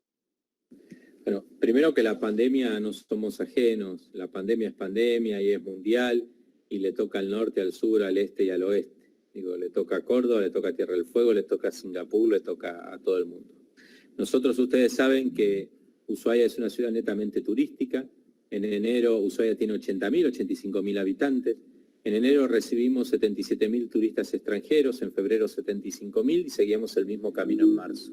Bueno, primero que la pandemia no somos ajenos, la pandemia es pandemia y es mundial, y le toca al norte, al sur, al este y al oeste. Digo, le toca a Córdoba, le toca a Tierra del Fuego, le toca a Singapur, le toca a todo el mundo. Nosotros, ustedes saben que Ushuaia es una ciudad netamente turística. En enero Ushuaia tiene 80.000, 85.000 habitantes. En enero recibimos 77.000 turistas extranjeros, en febrero 75.000 y seguíamos el mismo camino en marzo.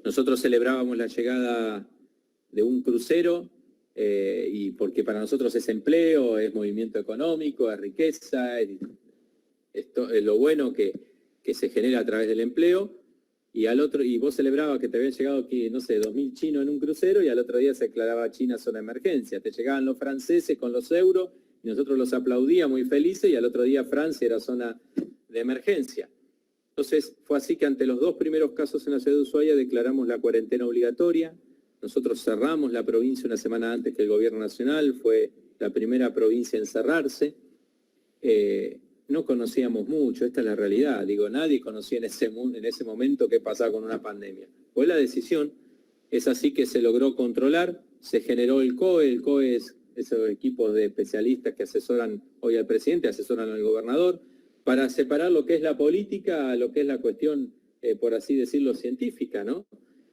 Nosotros celebrábamos la llegada de un crucero y porque para nosotros es empleo, es movimiento económico, es riqueza, es lo bueno que se genera a través del empleo. Y vos celebrabas que te habían llegado aquí, no sé, 2.000 chinos en un crucero y al otro día se declaraba China zona de emergencia. Te llegaban los franceses con los euros y nosotros los aplaudíamos muy felices y al otro día Francia era zona de emergencia. Entonces fue así que ante los 2 primeros casos en la ciudad de Ushuaia declaramos la cuarentena obligatoria. Nosotros cerramos la provincia una semana antes que el gobierno nacional, fue la primera provincia en cerrarse. No conocíamos mucho, esta es la realidad. Digo, nadie conocía en ese momento qué pasaba con una pandemia. Fue la decisión, es así que se logró controlar, se generó el COE. El COE es esos equipos de especialistas que asesoran hoy al presidente, asesoran al gobernador, para separar lo que es la política a lo que es la cuestión, por así decirlo, científica, ¿no?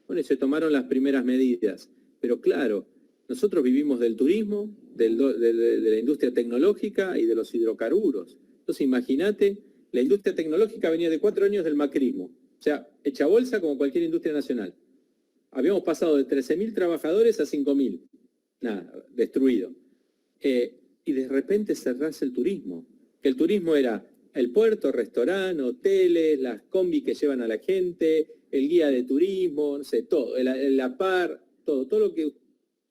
Bueno, y se tomaron las primeras medidas. Pero claro, nosotros vivimos del turismo, de la industria tecnológica y de los hidrocarburos. Entonces imagínate, la industria tecnológica venía de 4 años del macrismo, o sea, hecha bolsa como cualquier industria nacional. Habíamos pasado de 13.000 trabajadores a 5.000, nada, destruido. Y de repente cerrarse el turismo, que el turismo era el puerto, restaurante, hoteles, las combi que llevan a la gente, el guía de turismo, no sé, todo, la par, todo lo que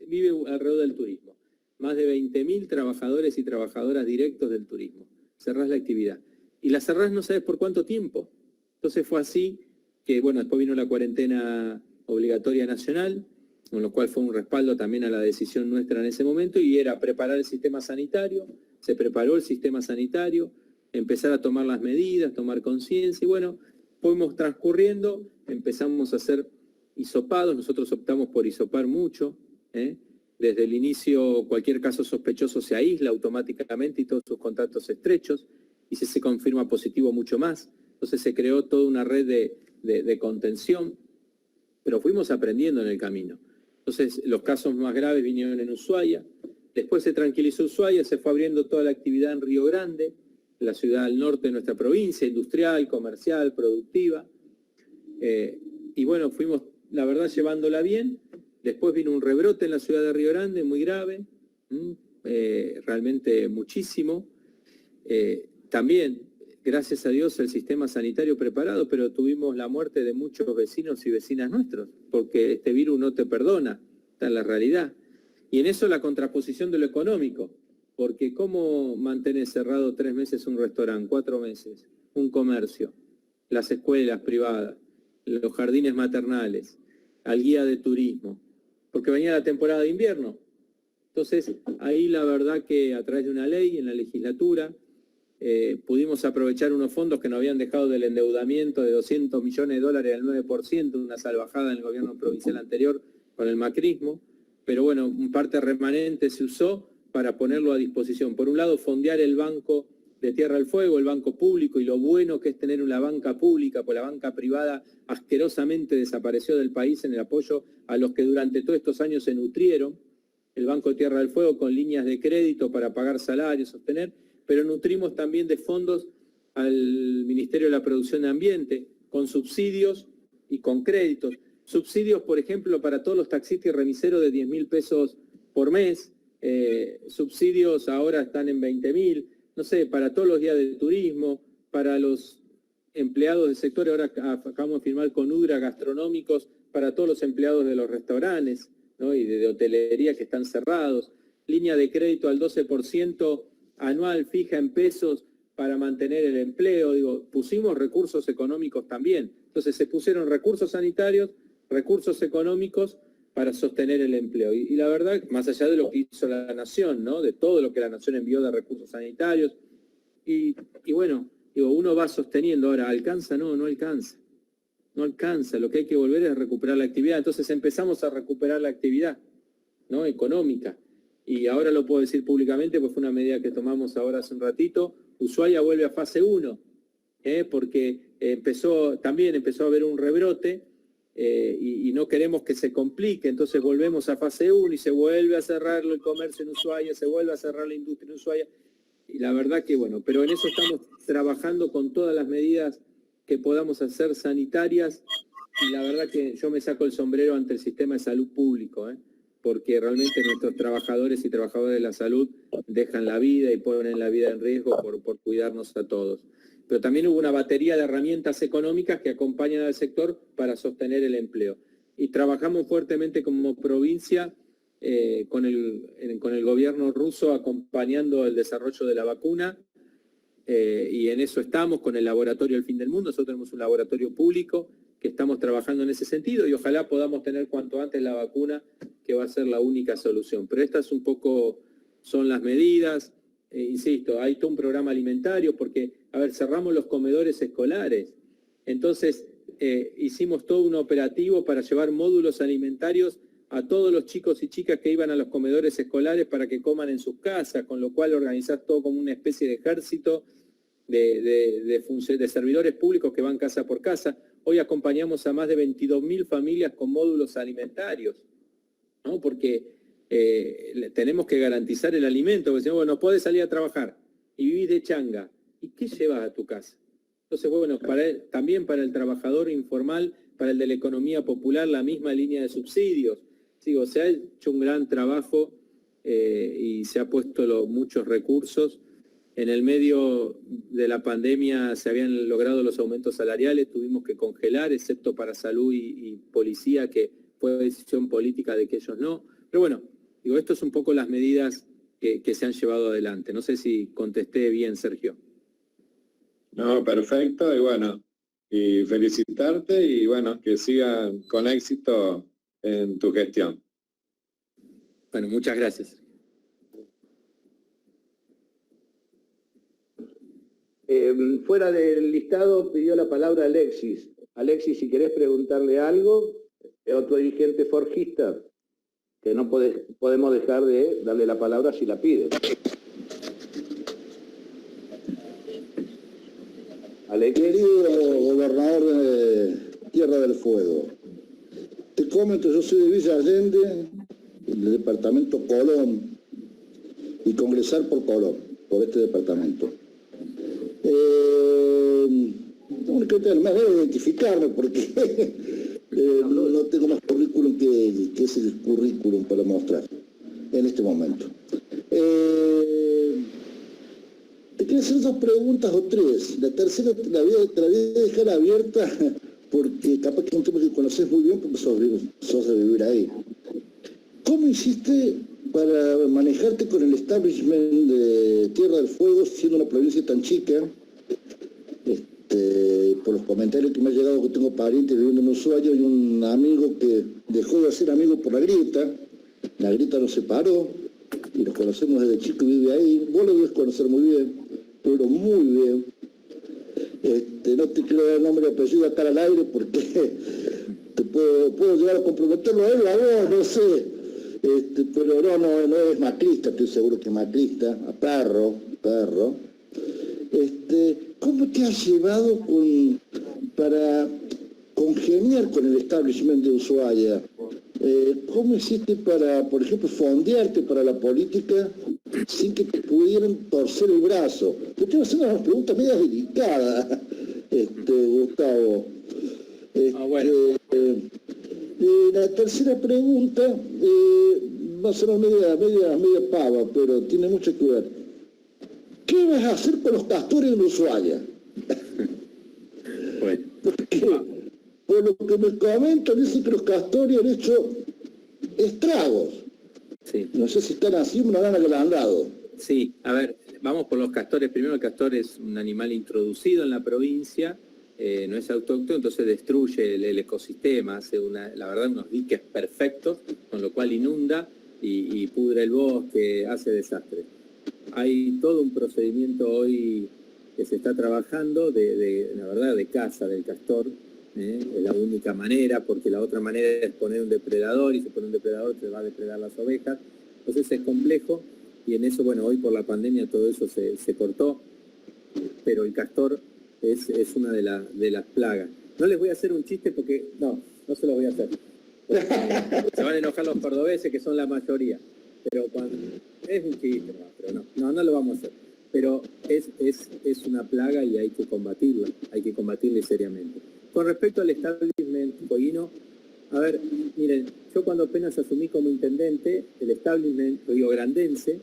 vive alrededor del turismo. Más de 20.000 trabajadores y trabajadoras directos del turismo. Cerrás la actividad. Y la cerrás no sabes por cuánto tiempo. Entonces fue así que, bueno, después vino la cuarentena obligatoria nacional, con lo cual fue un respaldo también a la decisión nuestra en ese momento, y era preparar el sistema sanitario. Se preparó el sistema sanitario, empezar a tomar las medidas, tomar conciencia, y bueno, fuimos transcurriendo, empezamos a hacer hisopados, nosotros optamos por hisopar mucho, Desde el inicio, cualquier caso sospechoso se aísla automáticamente y todos sus contactos estrechos, y si se confirma positivo, mucho más. Entonces se creó toda una red de contención, pero fuimos aprendiendo en el camino. Entonces los casos más graves vinieron en Ushuaia, después se tranquilizó Ushuaia, se fue abriendo toda la actividad en Río Grande, la ciudad al norte de nuestra provincia, industrial, comercial, productiva. Y bueno, fuimos, la verdad, llevándola bien. Después vino un rebrote en la ciudad de Río Grande, muy grave, realmente muchísimo. También, gracias a Dios, el sistema sanitario preparado, pero tuvimos la muerte de muchos vecinos y vecinas nuestros, porque este virus no te perdona, está en la realidad. Y en eso la contraposición de lo económico, porque ¿cómo mantenés cerrado 3 meses un restaurante, 4 meses, un comercio, las escuelas privadas, los jardines maternales, al guía de turismo? Porque venía la temporada de invierno. Entonces, ahí la verdad que a través de una ley en la legislatura pudimos aprovechar unos fondos que nos habían dejado del endeudamiento de $200 millones al 9%, una salvajada en el gobierno provincial anterior con el macrismo, pero bueno, un parte remanente se usó para ponerlo a disposición. Por un lado, fondear el Banco de Tierra del Fuego, el banco público, y lo bueno que es tener una banca pública, pues la banca privada asquerosamente desapareció del país en el apoyo a los que durante todos estos años se nutrieron. El Banco de Tierra del Fuego con líneas de crédito para pagar salarios, sostener, pero nutrimos también de fondos al Ministerio de la Producción de Ambiente, con subsidios y con créditos. Subsidios, por ejemplo, para todos los taxistas y remiseros de 10.000 pesos por mes, subsidios ahora están en 20.000, no sé, para todos los guías de turismo, para los empleados del sector, ahora acabamos de firmar con UDRA gastronómicos, para todos los empleados de los restaurantes, ¿no? Y de hotelería que están cerrados, línea de crédito al 12% anual fija en pesos para mantener el empleo, digo, pusimos recursos económicos también. Entonces se pusieron recursos sanitarios, recursos económicos para sostener el empleo. Y la verdad, más allá de lo que hizo la Nación, ¿no? De todo lo que la Nación envió de recursos sanitarios. Y bueno, digo, uno va sosteniendo. Ahora, ¿alcanza? No, no alcanza. No alcanza. Lo que hay que volver es recuperar la actividad. Entonces empezamos a recuperar la actividad, ¿no? Económica. y ahora lo puedo decir públicamente, pues fue una medida que tomamos ahora hace un ratito, Ushuaia vuelve a fase 1, porque también empezó a haber un rebrote, y no queremos que se complique, entonces volvemos a fase 1 y se vuelve a cerrar el comercio en Ushuaia, se vuelve a cerrar la industria en Ushuaia, y la verdad que bueno, pero en eso estamos trabajando con todas las medidas que podamos hacer sanitarias, y la verdad que yo me saco el sombrero ante el sistema de salud público, porque realmente nuestros trabajadores y trabajadoras de la salud dejan la vida y ponen la vida en riesgo por cuidarnos a todos. Pero también hubo una batería de herramientas económicas que acompañan al sector para sostener el empleo. Y trabajamos fuertemente como provincia con el gobierno ruso acompañando el desarrollo de la vacuna, y en eso estamos con el laboratorio El Fin del Mundo. Nosotros tenemos un laboratorio público que estamos trabajando en ese sentido y ojalá podamos tener cuanto antes la vacuna, que va a ser la única solución. Pero estas un poco son las medidas. Insisto, hay todo un programa alimentario porque, a ver, cerramos los comedores escolares. Entonces, hicimos todo un operativo para llevar módulos alimentarios a todos los chicos y chicas que iban a los comedores escolares para que coman en sus casas, con lo cual organizás todo como una especie de ejército de servidores públicos que van casa por casa. Hoy acompañamos a más de 22.000 familias con módulos alimentarios, ¿no? Porque tenemos que garantizar el alimento, porque si no, bueno, no podés salir a trabajar y vivís de changa. ¿Y qué llevas a tu casa? Entonces, bueno, también para el trabajador informal, para el de la economía popular, la misma línea de subsidios. Digo, se ha hecho un gran trabajo y se ha puesto muchos recursos. En el medio de la pandemia se habían logrado los aumentos salariales, tuvimos que congelar, excepto para salud y policía, que fue decisión política de que ellos no. Pero bueno, digo, esto es un poco las medidas que se han llevado adelante. No sé si contesté bien, Sergio. No, perfecto, y bueno, y felicitarte y bueno, que sigan con éxito en tu gestión. Bueno, muchas gracias. Fuera del listado pidió la palabra Alexis. Alexis, si querés preguntarle algo, otro dirigente forjista, que no podemos dejar de darle la palabra si la pide. Alexis. Querido gobernador de Tierra del Fuego, te comento, yo soy de Villa Allende, del departamento Colón, y congresal por Colón, por este departamento. Tengo que tener más de identificarme porque no tengo más currículum que es el currículum para mostrar en este momento. Te quiero hacer 2 preguntas o 3. La tercera te la voy a dejar abierta porque capaz que es un tema que conoces muy bien porque sos de vivir ahí. ¿Cómo hiciste para manejarte con el establishment de Tierra del Fuego, siendo una provincia tan chica? Por los comentarios que me ha llegado, que tengo parientes viviendo en Ushuaia y un amigo que dejó de ser amigo por la grieta nos separó y nos conocemos desde chico y vive ahí. Vos lo debes conocer muy bien, pero muy bien. No te quiero dar nombre y apellido acá al aire porque te puedo llegar a comprometerlo a él, a vos, no sé. Pero no es macrista, estoy seguro que es macrista, a perro. ¿Cómo te has llevado para congeniar con el establishment de Ushuaia? ¿Cómo hiciste para, por ejemplo, fondearte para la política sin que te pudieran torcer el brazo? Te tengo que hacer unas preguntas medio delicadas, Gustavo. La tercera pregunta va a ser media pava, pero tiene mucho que ver. ¿Qué vas a hacer con los castores en Ushuaia? Bueno. Porque, por lo que me comentan, dicen que los castores han hecho estragos. Sí. No sé si están así, me lo han agrandado. Sí, a ver, vamos por los castores. Primero, el castor es un animal introducido en la provincia, no es autóctono, entonces destruye el ecosistema, hace la verdad unos diques perfectos, con lo cual inunda y pudre el bosque, hace desastre. Hay todo un procedimiento hoy que se está trabajando la verdad, de caza del castor. Es la única manera, porque la otra manera es poner un depredador, y si pone un depredador te va a depredar las ovejas. Entonces es complejo y en eso, bueno, hoy por la pandemia todo eso se cortó, pero el castor es una de las plagas. No les voy a hacer un chiste porque, no se los voy a hacer. Se van a enojar los cordobeses, que son la mayoría. Pero cuando es un chiste, pero no lo vamos a hacer. Pero es una plaga y hay que combatirla seriamente. Con respecto al establishment fueguino, a ver, miren, yo cuando apenas asumí como intendente, el establishment riograndense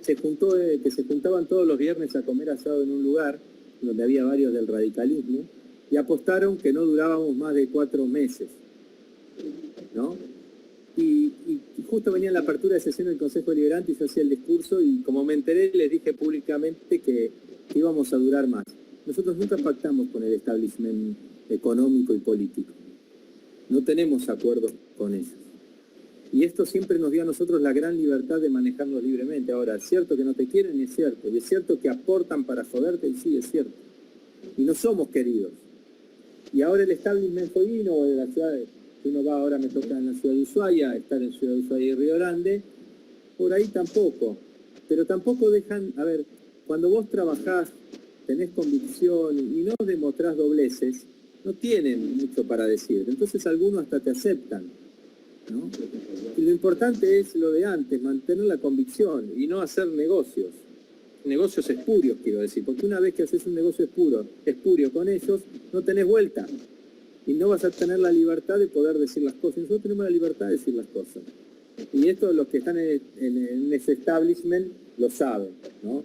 se juntaban todos los viernes a comer asado en un lugar donde había varios del radicalismo y apostaron que no durábamos más de 4 meses, ¿no? Y justo venía la apertura de sesión del Consejo Deliberante y yo hacía el discurso y como me enteré les dije públicamente que íbamos a durar más. Nosotros nunca pactamos con el establishment económico y político. No tenemos acuerdos con ellos. Y esto siempre nos dio a nosotros la gran libertad de manejarnos libremente. Ahora, ¿es cierto que no te quieren? Es cierto. Y es cierto que aportan para joderte, y sí, es cierto. Y no somos queridos. Y ahora el establishment fueguino o de la ciudad, si uno va ahora me toca en la ciudad de Ushuaia, estar en Ciudad de Ushuaia y Río Grande, por ahí tampoco. Pero tampoco dejan, a ver, cuando vos trabajás, tenés convicción y no demostrás dobleces, no tienen mucho para decir. Entonces algunos hasta te aceptan, ¿no? Y lo importante es lo de antes, mantener la convicción y no hacer negocios espurios, quiero decir, porque una vez que haces un negocio espurio con ellos, no tenés vuelta y no vas a tener la libertad de poder decir las cosas. Nosotros tenemos la libertad de decir las cosas. Y esto los que están en ese establishment lo saben, ¿no?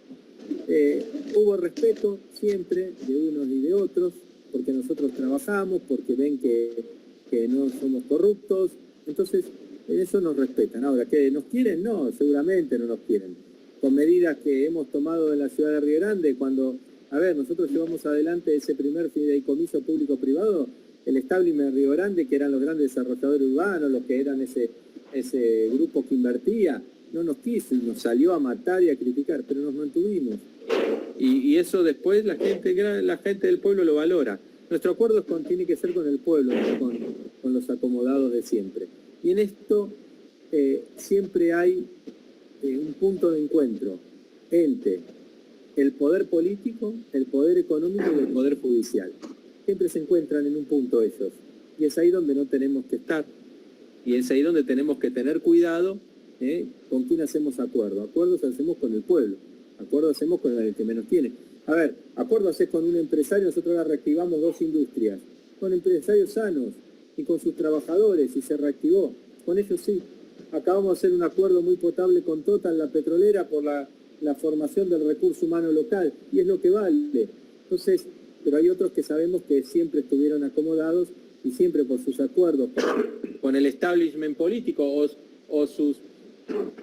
Hubo respeto siempre de unos y de otros, porque nosotros trabajamos, porque ven que no somos corruptos, entonces en eso nos respetan. Ahora, ¿que nos quieren? No, seguramente no nos quieren. Con medidas que hemos tomado en la ciudad de Río Grande, cuando, a ver, nosotros llevamos adelante ese primer fideicomiso público-privado, el establishment de Río Grande, que eran los grandes desarrolladores urbanos, los que eran ese grupo que invertía, no nos quiso y nos salió a matar y a criticar, pero nos mantuvimos. Y eso después la gente del pueblo lo valora. Nuestro acuerdo tiene que ser con el pueblo, no con los acomodados de siempre. Y en esto siempre hay un punto de encuentro entre el poder político, el poder económico y el poder judicial. Siempre se encuentran en un punto ellos. Y es ahí donde no tenemos que estar. Y es ahí donde tenemos que tener cuidado con quién hacemos acuerdos. Acuerdos hacemos con el pueblo. Acuerdos hacemos con el que menos tiene. A ver, acuerdos haces con un empresario, nosotros ahora reactivamos 2 industrias. Con empresarios sanos y con sus trabajadores y se reactivó. Con ellos sí. Acabamos de hacer un acuerdo muy potable con Total, la petrolera, por la formación del recurso humano local. Y es lo que vale. Entonces, pero hay otros que sabemos que siempre estuvieron acomodados y siempre por sus acuerdos con el establishment político o sus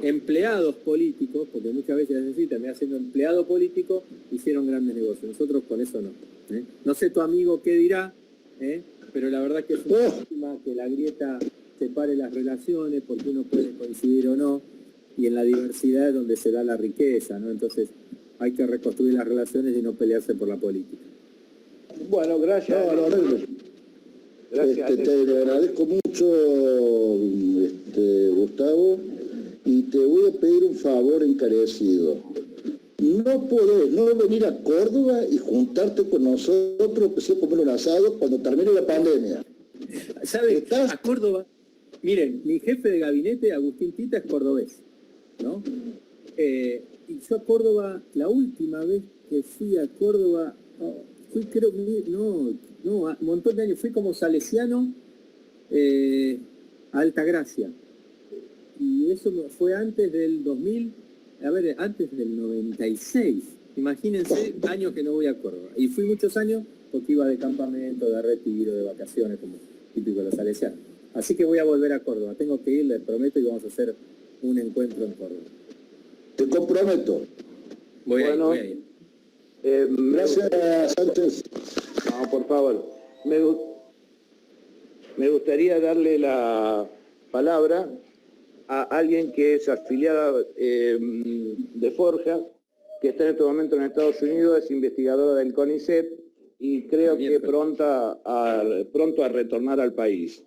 empleados políticos, porque muchas veces es decir, también siendo empleado político, hicieron grandes negocios. Nosotros con eso no. No sé tu amigo qué dirá, pero la verdad que es una lástima que la grieta separe las relaciones, porque uno puede coincidir o no, y en la diversidad es donde se da la riqueza, ¿no? Entonces hay que reconstruir las relaciones y no pelearse por la política. Bueno, gracias. Gracias. Te agradezco mucho, Gustavo, y te voy a pedir un favor encarecido. No podés no venir a Córdoba y juntarte con nosotros, que sea comer un asado cuando termine la pandemia. ¿Sabes? A Córdoba, miren, mi jefe de gabinete, Agustín Tita, es cordobés, ¿no? Y yo a Córdoba, la última vez que fui a Córdoba, fui creo que, un montón de años, fui como salesiano a Altagracia. Y eso fue antes del 2000, antes del 96. Imagínense, años que no voy a Córdoba. Y fui muchos años porque iba de campamento, de retiro, de vacaciones, como típico de los salesianos. Así que voy a volver a Córdoba. Tengo que ir, les prometo, y vamos a hacer un encuentro en Córdoba. Te comprometo. Voy a ir. Gracias, Sánchez. No, por favor. Me gustaría darle la palabra a alguien que es afiliada de Forja, que está en este momento en Estados Unidos, es investigadora del CONICET y creo que pronto a retornar al país.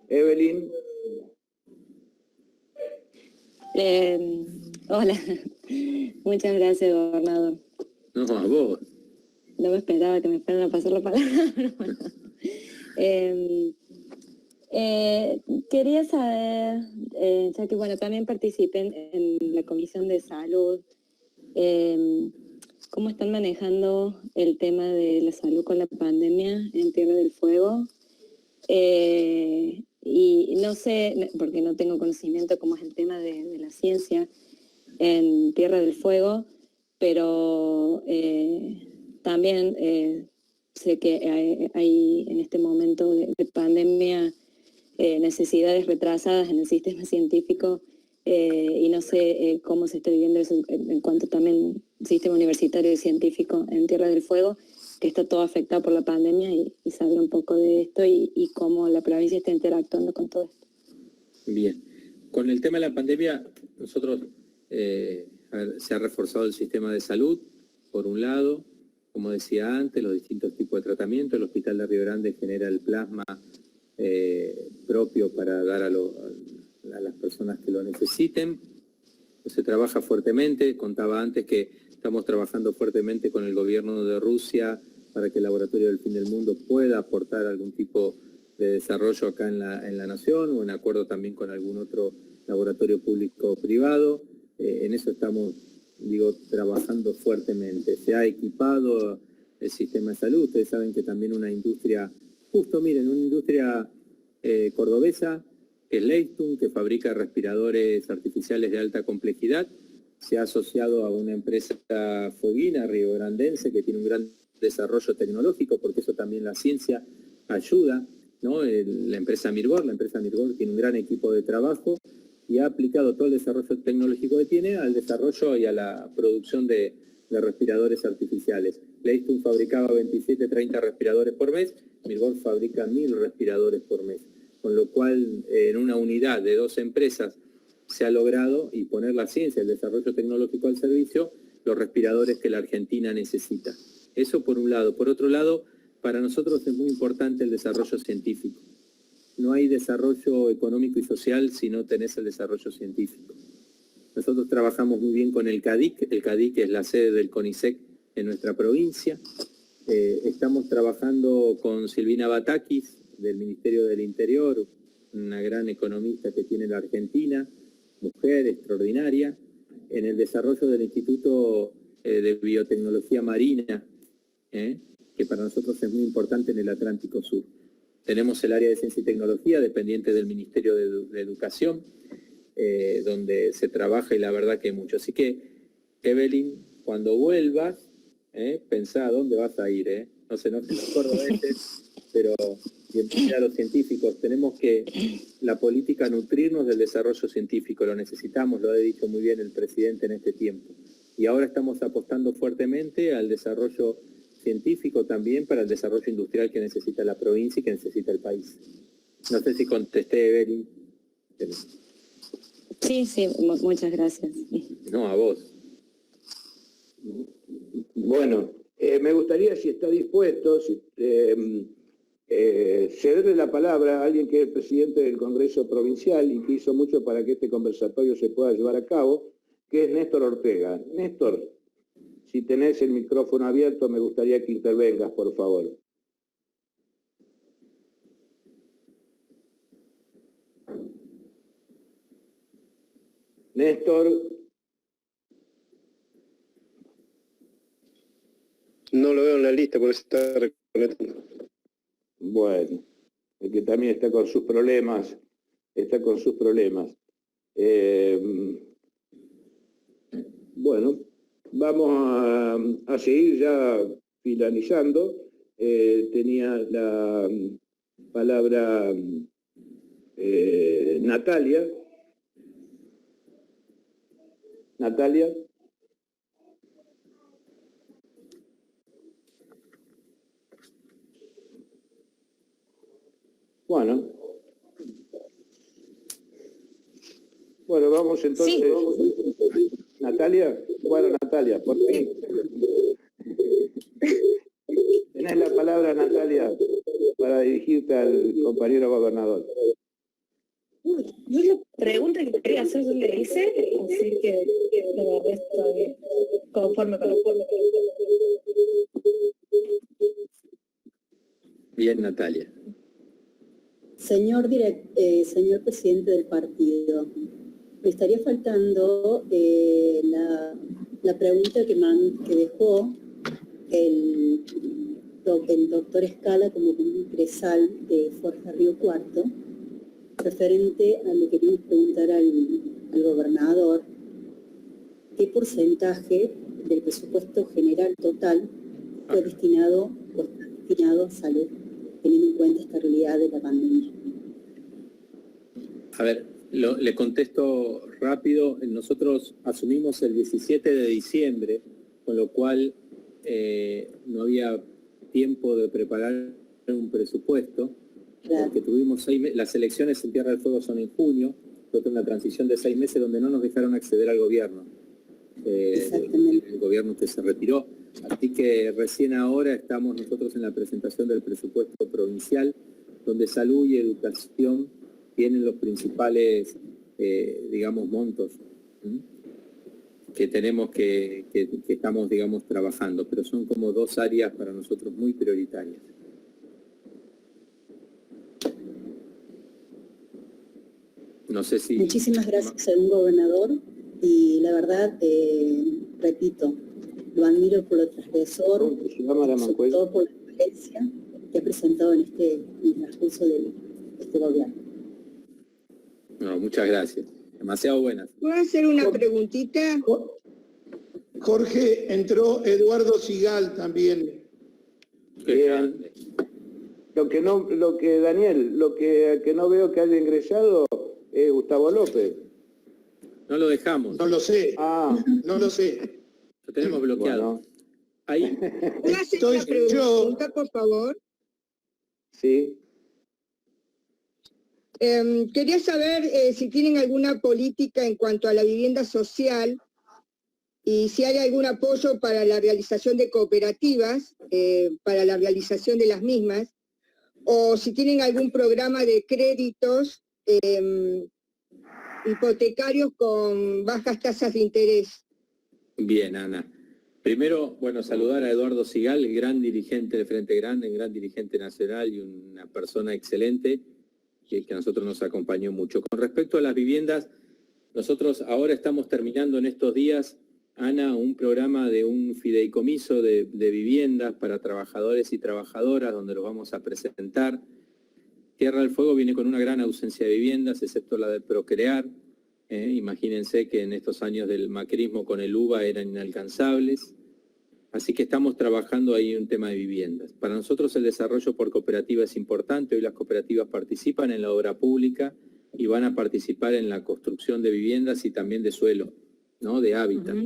Evelyn. Hola, muchas gracias, gobernador. No, a vos. No me esperaba que me fueran a pasar la palabra. Bueno. Quería saber, ya que bueno, también participen en la Comisión de Salud, cómo están manejando el tema de la salud con la pandemia en Tierra del Fuego. Y no sé, porque no tengo conocimiento cómo es el tema de la ciencia en Tierra del Fuego, pero también sé que hay en este momento de pandemia necesidades retrasadas en el sistema científico y no sé cómo se está viviendo eso en cuanto también al sistema universitario y científico en Tierra del Fuego, que está todo afectado por la pandemia y saber un poco de esto y cómo la provincia está interactuando con todo esto. Bien. Con el tema de la pandemia, nosotros se ha reforzado el sistema de salud, por un lado, como decía antes, los distintos tipos de tratamiento. El Hospital de Río Grande genera el plasma propio para dar a las personas que lo necesiten. Se trabaja fuertemente, contaba antes que estamos trabajando fuertemente con el gobierno de Rusia para que el Laboratorio del Fin del Mundo pueda aportar algún tipo de desarrollo acá en la nación, o en acuerdo también con algún otro laboratorio público o privado. En eso estamos, trabajando fuertemente. Se ha equipado el sistema de salud. Ustedes saben que también una industria, una industria cordobesa, que es Leistung, que fabrica respiradores artificiales de alta complejidad, se ha asociado a una empresa fueguina riograndense que tiene un gran desarrollo tecnológico, porque eso también la ciencia ayuda, ¿no? La empresa Mirgor tiene un gran equipo de trabajo y ha aplicado todo el desarrollo tecnológico que tiene al desarrollo y a la producción de respiradores artificiales. Leistung fabricaba 27, 30 respiradores por mes, Mirgor fabrica 1000 respiradores por mes, con lo cual en una unidad de 2 empresas se ha logrado y poner la ciencia, el desarrollo tecnológico al servicio, los respiradores que la Argentina necesita. Eso por un lado. Por otro lado, para nosotros es muy importante el desarrollo científico. No hay desarrollo económico y social si no tenés el desarrollo científico. Nosotros trabajamos muy bien con el CADIC es la sede del CONICET en nuestra provincia. Estamos trabajando con Silvina Batakis, del Ministerio del Interior, una gran economista que tiene la Argentina, mujer extraordinaria, en el desarrollo del Instituto de Biotecnología Marina, que para nosotros es muy importante en el Atlántico Sur. Tenemos el área de Ciencia y Tecnología, dependiente del Ministerio de Educación, donde se trabaja y la verdad que mucho. Así que, Evelyn, cuando vuelvas, pensá dónde vas a ir, no sé, no me acuerdo de pero bienvenida a los científicos. Tenemos que, la política, nutrirnos del desarrollo científico, lo necesitamos, lo ha dicho muy bien el presidente en este tiempo. Y ahora estamos apostando fuertemente al desarrollo científico también para el desarrollo industrial que necesita la provincia y que necesita el país. No sé si contesté, Evelyn. Sí, muchas gracias. No, a vos. Bueno, me gustaría, si está dispuesto, cederle la palabra a alguien que es el presidente del Congreso Provincial y que hizo mucho para que este conversatorio se pueda llevar a cabo, que es Néstor Ortega. Néstor, si tenés el micrófono abierto, me gustaría que intervengas, por favor. Néstor. No lo veo en la lista, por eso está reconectando. Bueno, el que también está con sus problemas, bueno, vamos a seguir ya finalizando. Tenía la palabra Natalia. Natalia. Bueno, vamos entonces. Sí. Natalia, bueno, Natalia, por fin. Tenés la palabra, Natalia, para dirigirte al compañero gobernador. Yo la pregunta que quería hacer yo le hice, así que de verdad estoy conforme con lo que... Bien, Natalia. Señor presidente del partido, me estaría faltando la pregunta que dejó el doctor Escala como congresal de Forja Río Cuarto, referente a lo que queríamos preguntar al gobernador, ¿qué porcentaje del presupuesto general total fue destinado o está destinado a salud, teniendo en cuenta esta realidad de la pandemia? A ver, le contesto rápido. Nosotros asumimos el 17 de diciembre, con lo cual no había tiempo de preparar un presupuesto, porque tuvimos 6 meses. Las elecciones en Tierra del Fuego son en junio, fue una transición de 6 meses donde no nos dejaron acceder al gobierno. El gobierno que se retiró. Así que recién ahora estamos nosotros en la presentación del presupuesto provincial, donde salud y educación tienen los principales, digamos, montos que tenemos que estamos, digamos, trabajando, pero son como 2 áreas para nosotros muy prioritarias. No sé si... Muchísimas gracias, señor gobernador, y la verdad, repito, lo admiro por lo transgresor, sobre todo por la violencia que ha presentado en el transcurso de este gobierno. No, muchas gracias. Demasiado buenas. ¿Puedo hacer una preguntita? Jorge, entró Eduardo Sigal también. Bien. Lo que no veo que haya ingresado es Gustavo López. No lo dejamos. No lo sé. No lo sé. Lo tenemos bloqueado. Bueno. Ahí. ¿Puedo hacer una pregunta, por favor? Sí. Quería saber si tienen alguna política en cuanto a la vivienda social y si hay algún apoyo para la realización de cooperativas, para la realización de las mismas, o si tienen algún programa de créditos hipotecarios con bajas tasas de interés. Bien, Ana. Primero, bueno, saludar a Eduardo Sigal, gran dirigente del Frente Grande, gran dirigente nacional y una persona excelente que a nosotros nos acompañó mucho. Con respecto a las viviendas, nosotros ahora estamos terminando en estos días, Ana, un programa de un fideicomiso de viviendas para trabajadores y trabajadoras, donde los vamos a presentar. Tierra del Fuego viene con una gran ausencia de viviendas, excepto la de Procrear. Imagínense que en estos años del macrismo con el UBA eran inalcanzables. Así que estamos trabajando ahí un tema de viviendas. Para nosotros el desarrollo por cooperativa es importante. Hoy las cooperativas participan en la obra pública y van a participar en la construcción de viviendas y también de suelo, ¿no? De hábitat.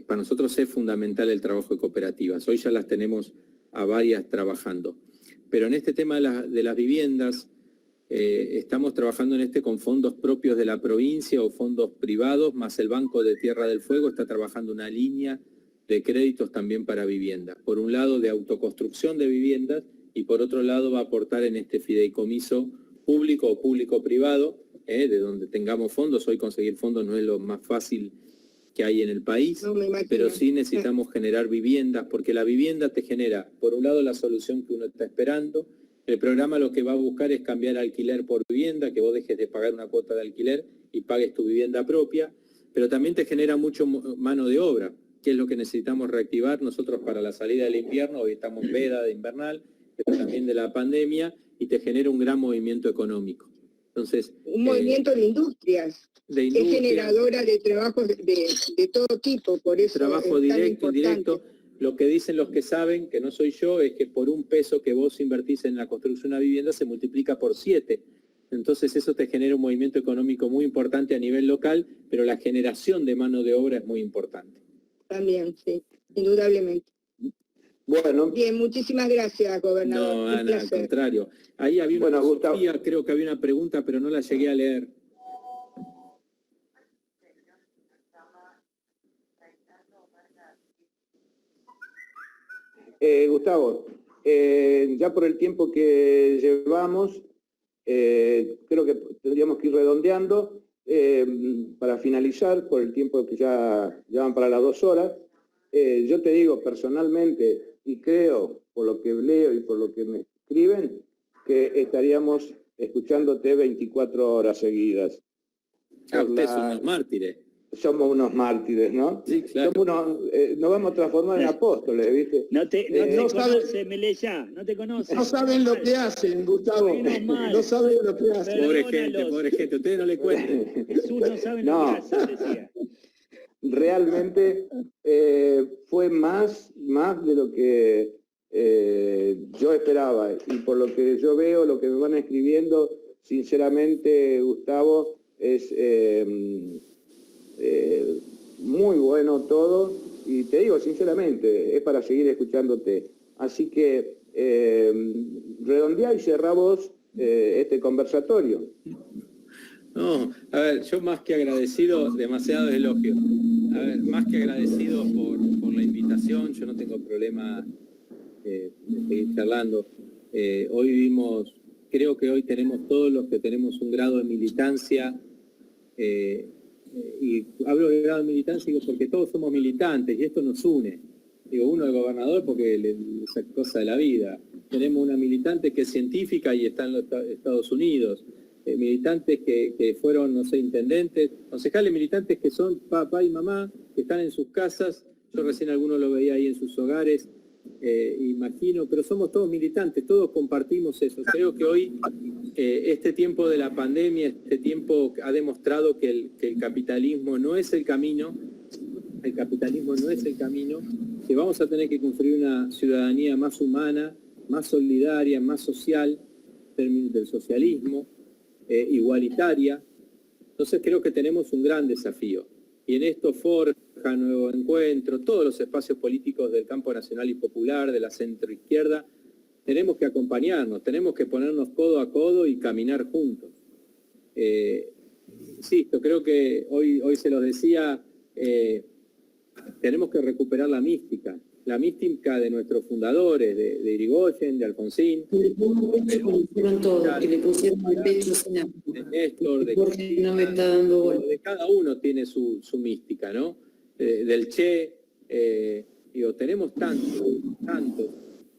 Para nosotros es fundamental el trabajo de cooperativas. Hoy ya las tenemos a varias trabajando. Pero en este tema de las viviendas, estamos trabajando con fondos propios de la provincia o fondos privados, más el Banco de Tierra del Fuego está trabajando una línea de créditos también para viviendas. Por un lado, de autoconstrucción de viviendas, y por otro lado va a aportar en este fideicomiso público o público-privado, de donde tengamos fondos. Hoy conseguir fondos no es lo más fácil que hay en el país, pero sí necesitamos generar viviendas, porque la vivienda te genera, por un lado, la solución que uno está esperando. El programa lo que va a buscar es cambiar alquiler por vivienda, que vos dejes de pagar una cuota de alquiler y pagues tu vivienda propia, pero también te genera mucho mano de obra, que es lo que necesitamos reactivar nosotros para la salida del invierno. Hoy estamos en veda de invernal, pero también de la pandemia, y te genera un gran movimiento económico. Entonces, un movimiento de industrias. Es generadora de trabajos de todo tipo, por eso trabajo directo, indirecto. Lo que dicen los que saben, que no soy yo, es que por un peso que vos invertís en la construcción de una vivienda se multiplica por 7. Entonces eso te genera un movimiento económico muy importante a nivel local, pero la generación de mano de obra es muy importante. También, sí, indudablemente. Bueno. Bien, muchísimas gracias, gobernador. No, Ana, al contrario. Ahí había una Sofía, creo que había una pregunta, pero no la llegué a leer. Gustavo, ya por el tiempo que llevamos, creo que tendríamos que ir redondeando para finalizar, por el tiempo que ya van para las 2 horas. Yo te digo personalmente, y creo, por lo que leo y por lo que me escriben, que estaríamos escuchándote 24 horas seguidas. Ustedes son unos mártires. Somos unos mártires, ¿no? Sí, claro. Nos vamos a transformar en apóstoles, ¿viste? No te no conoce, Melella, no te conoce. No saben lo que hacen, Gustavo. No saben lo que hacen. Pobre gente, ustedes no le cuenten. Jesús no saben lo que hacen, decía. Realmente fue más de lo que yo esperaba, y por lo que yo veo, lo que me van escribiendo, sinceramente, Gustavo, es muy bueno todo, y te digo sinceramente, es para seguir escuchándote. Así que redondeá y cerrá vos este conversatorio. No, a ver, yo más que agradecido, demasiado elogio. A ver, más que agradecido por la invitación, yo no tengo problema de seguir charlando. Hoy vimos, creo que hoy tenemos todos los que tenemos un grado de militancia, y hablo de grado de militancia digo, porque todos somos militantes y esto nos une. Digo, uno es gobernador porque esa cosa de la vida. Tenemos una militante que es científica y está en los Estados Unidos. Militantes que fueron, no sé, intendentes, concejales militantes que son papá y mamá, que están en sus casas. Yo recién algunos lo veía ahí en sus hogares, imagino, pero somos todos militantes, todos compartimos eso. Creo que hoy este tiempo de la pandemia, este tiempo ha demostrado que el capitalismo no es el camino, que vamos a tener que construir una ciudadanía más humana, más solidaria, más social, en términos del socialismo, igualitaria. Entonces creo que tenemos un gran desafío. Y en esto Forja, Nuevo Encuentro, todos los espacios políticos del campo nacional y popular, de la centroizquierda, tenemos que acompañarnos, tenemos que ponernos codo a codo y caminar juntos. Insisto, creo que hoy se los decía, tenemos que recuperar la mística de nuestros fundadores, de Irigoyen, de Alfonsín, de Néstor, de cada uno tiene su mística, ¿no? Del Che, digo, tenemos tantos,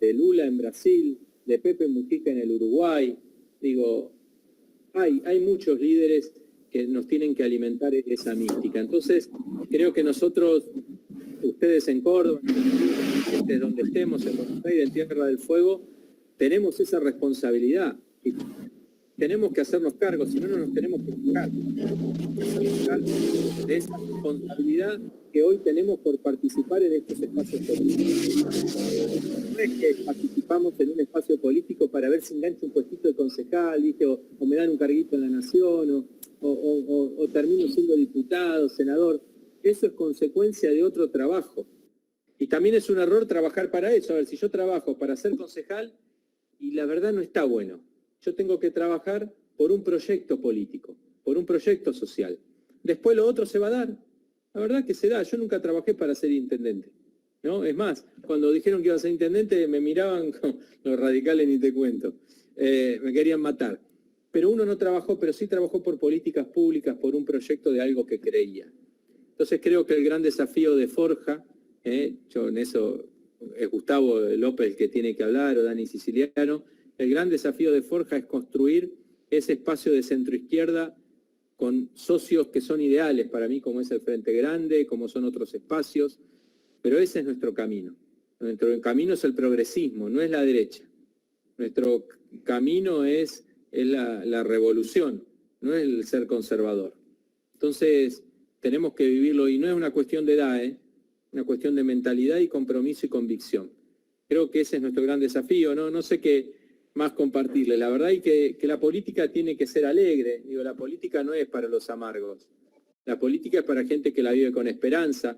de Lula en Brasil, de Pepe Mujica en el Uruguay, digo, hay muchos líderes que nos tienen que alimentar esa mística. Entonces, creo que nosotros, ustedes en Córdoba, desde donde estemos, en Buenos Aires, en Tierra del Fuego, tenemos esa responsabilidad. Y tenemos que hacernos cargo, si no, no nos tenemos que buscar. De esa responsabilidad que hoy tenemos por participar en estos espacios políticos. No es que participamos en un espacio político para ver si engancho un puestito de concejal, ¿viste? O me dan un carguito en la nación, o termino siendo diputado, senador. Eso es consecuencia de otro trabajo. Y también es un error trabajar para eso. A ver, si yo trabajo para ser concejal, y la verdad no está bueno. Yo tengo que trabajar por un proyecto político, por un proyecto social. Después lo otro se va a dar. La verdad que se da. Yo nunca trabajé para ser intendente, ¿no? Es más, cuando dijeron que iba a ser intendente, me miraban con los radicales, ni te cuento. Me querían matar. Pero uno no trabajó, pero sí trabajó por políticas públicas, por un proyecto de algo que creía. Entonces creo que el gran desafío de Forja, yo en eso es Gustavo López el que tiene que hablar, o Dani Siciliano, el gran desafío de Forja es construir ese espacio de centroizquierda con socios que son ideales para mí, como es el Frente Grande, como son otros espacios, pero ese es nuestro camino. Nuestro camino es el progresismo, no es la derecha. Nuestro camino es la revolución, no es el ser conservador. Entonces, tenemos que vivirlo, y no es una cuestión de edad, una cuestión de mentalidad y compromiso y convicción. Creo que ese es nuestro gran desafío, no sé qué más compartirle. La verdad es que la política tiene que ser alegre. Digo, la política no es para los amargos. La política es para gente que la vive con esperanza.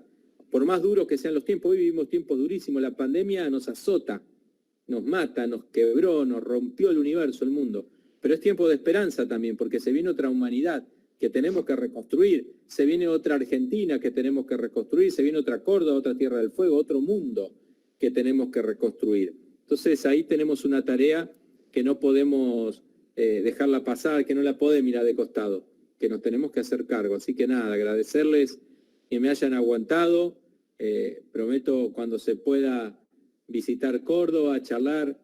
Por más duros que sean los tiempos, hoy vivimos tiempos durísimos. La pandemia nos azota, nos mata, nos quebró, nos rompió el universo, el mundo. Pero es tiempo de esperanza también, porque se viene otra humanidad que tenemos que reconstruir. Se viene otra Argentina que tenemos que reconstruir. Se viene otra Córdoba, otra Tierra del Fuego, otro mundo que tenemos que reconstruir. Entonces ahí tenemos una tarea que no podemos dejarla pasar, que no la podés mirar de costado, que nos tenemos que hacer cargo. Así que nada, agradecerles que me hayan aguantado. Prometo cuando se pueda visitar Córdoba, charlar,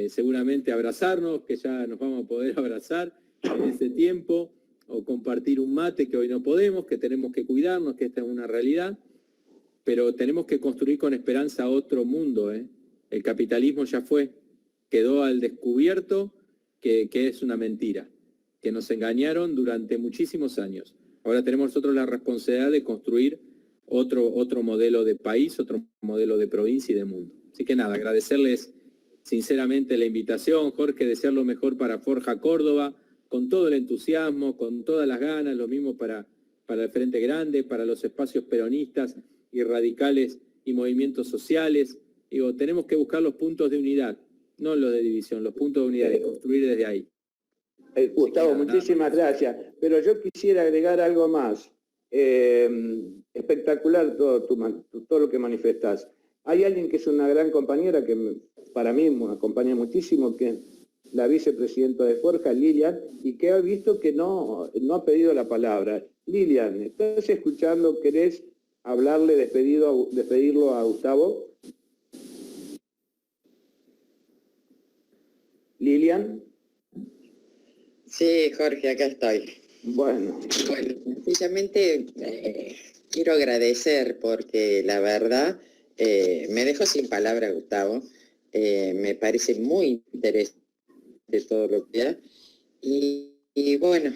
seguramente abrazarnos, que ya nos vamos a poder abrazar en ese tiempo, o compartir un mate que hoy no podemos, que tenemos que cuidarnos, que esta es una realidad, pero tenemos que construir con esperanza otro mundo. El capitalismo ya fue, quedó al descubierto que es una mentira, que nos engañaron durante muchísimos años. Ahora tenemos nosotros la responsabilidad de construir otro modelo de país, otro modelo de provincia y de mundo. Así que nada, agradecerles sinceramente la invitación, Jorge, desear lo mejor para Forja Córdoba, con todo el entusiasmo, con todas las ganas, lo mismo para el Frente Grande, para los espacios peronistas y radicales y movimientos sociales. Digo, tenemos que buscar los puntos de unidad, no los de división, los puntos de unidad y construir desde ahí. Gustavo, muchísimas gracias. Pero yo quisiera agregar algo más. Espectacular todo lo que manifestás. Hay alguien que es una gran compañera que para mí me acompaña muchísimo, que es la vicepresidenta de Forja, Lilian, y que ha visto que no ha pedido la palabra. Lilian, ¿estás escuchando? ¿Querés hablarle, despedirlo a Gustavo? Lilian. Sí, Jorge, acá estoy. Bueno, sencillamente quiero agradecer porque la verdad me dejó sin palabras, Gustavo. Me parece muy interesante todo lo que da. Y bueno,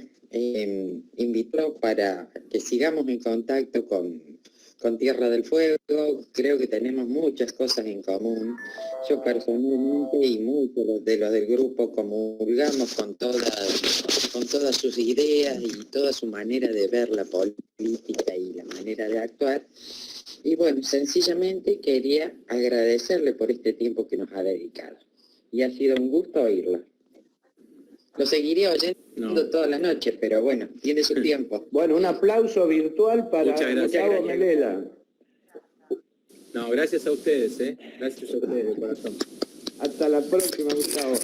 invito para que sigamos en contacto con Tierra del Fuego. Creo que tenemos muchas cosas en común. Yo personalmente y muchos de los del grupo comulgamos con todas sus ideas y toda su manera de ver la política y la manera de actuar. Y bueno, sencillamente quería agradecerle por este tiempo que nos ha dedicado. Y ha sido un gusto oírlo. Lo seguiría oyendo todas las noches, pero bueno, tiene su tiempo. Bueno, un aplauso virtual para Gustavo Melela. No, gracias a ustedes, Gracias a ustedes de corazón. Hasta la próxima, Gustavo.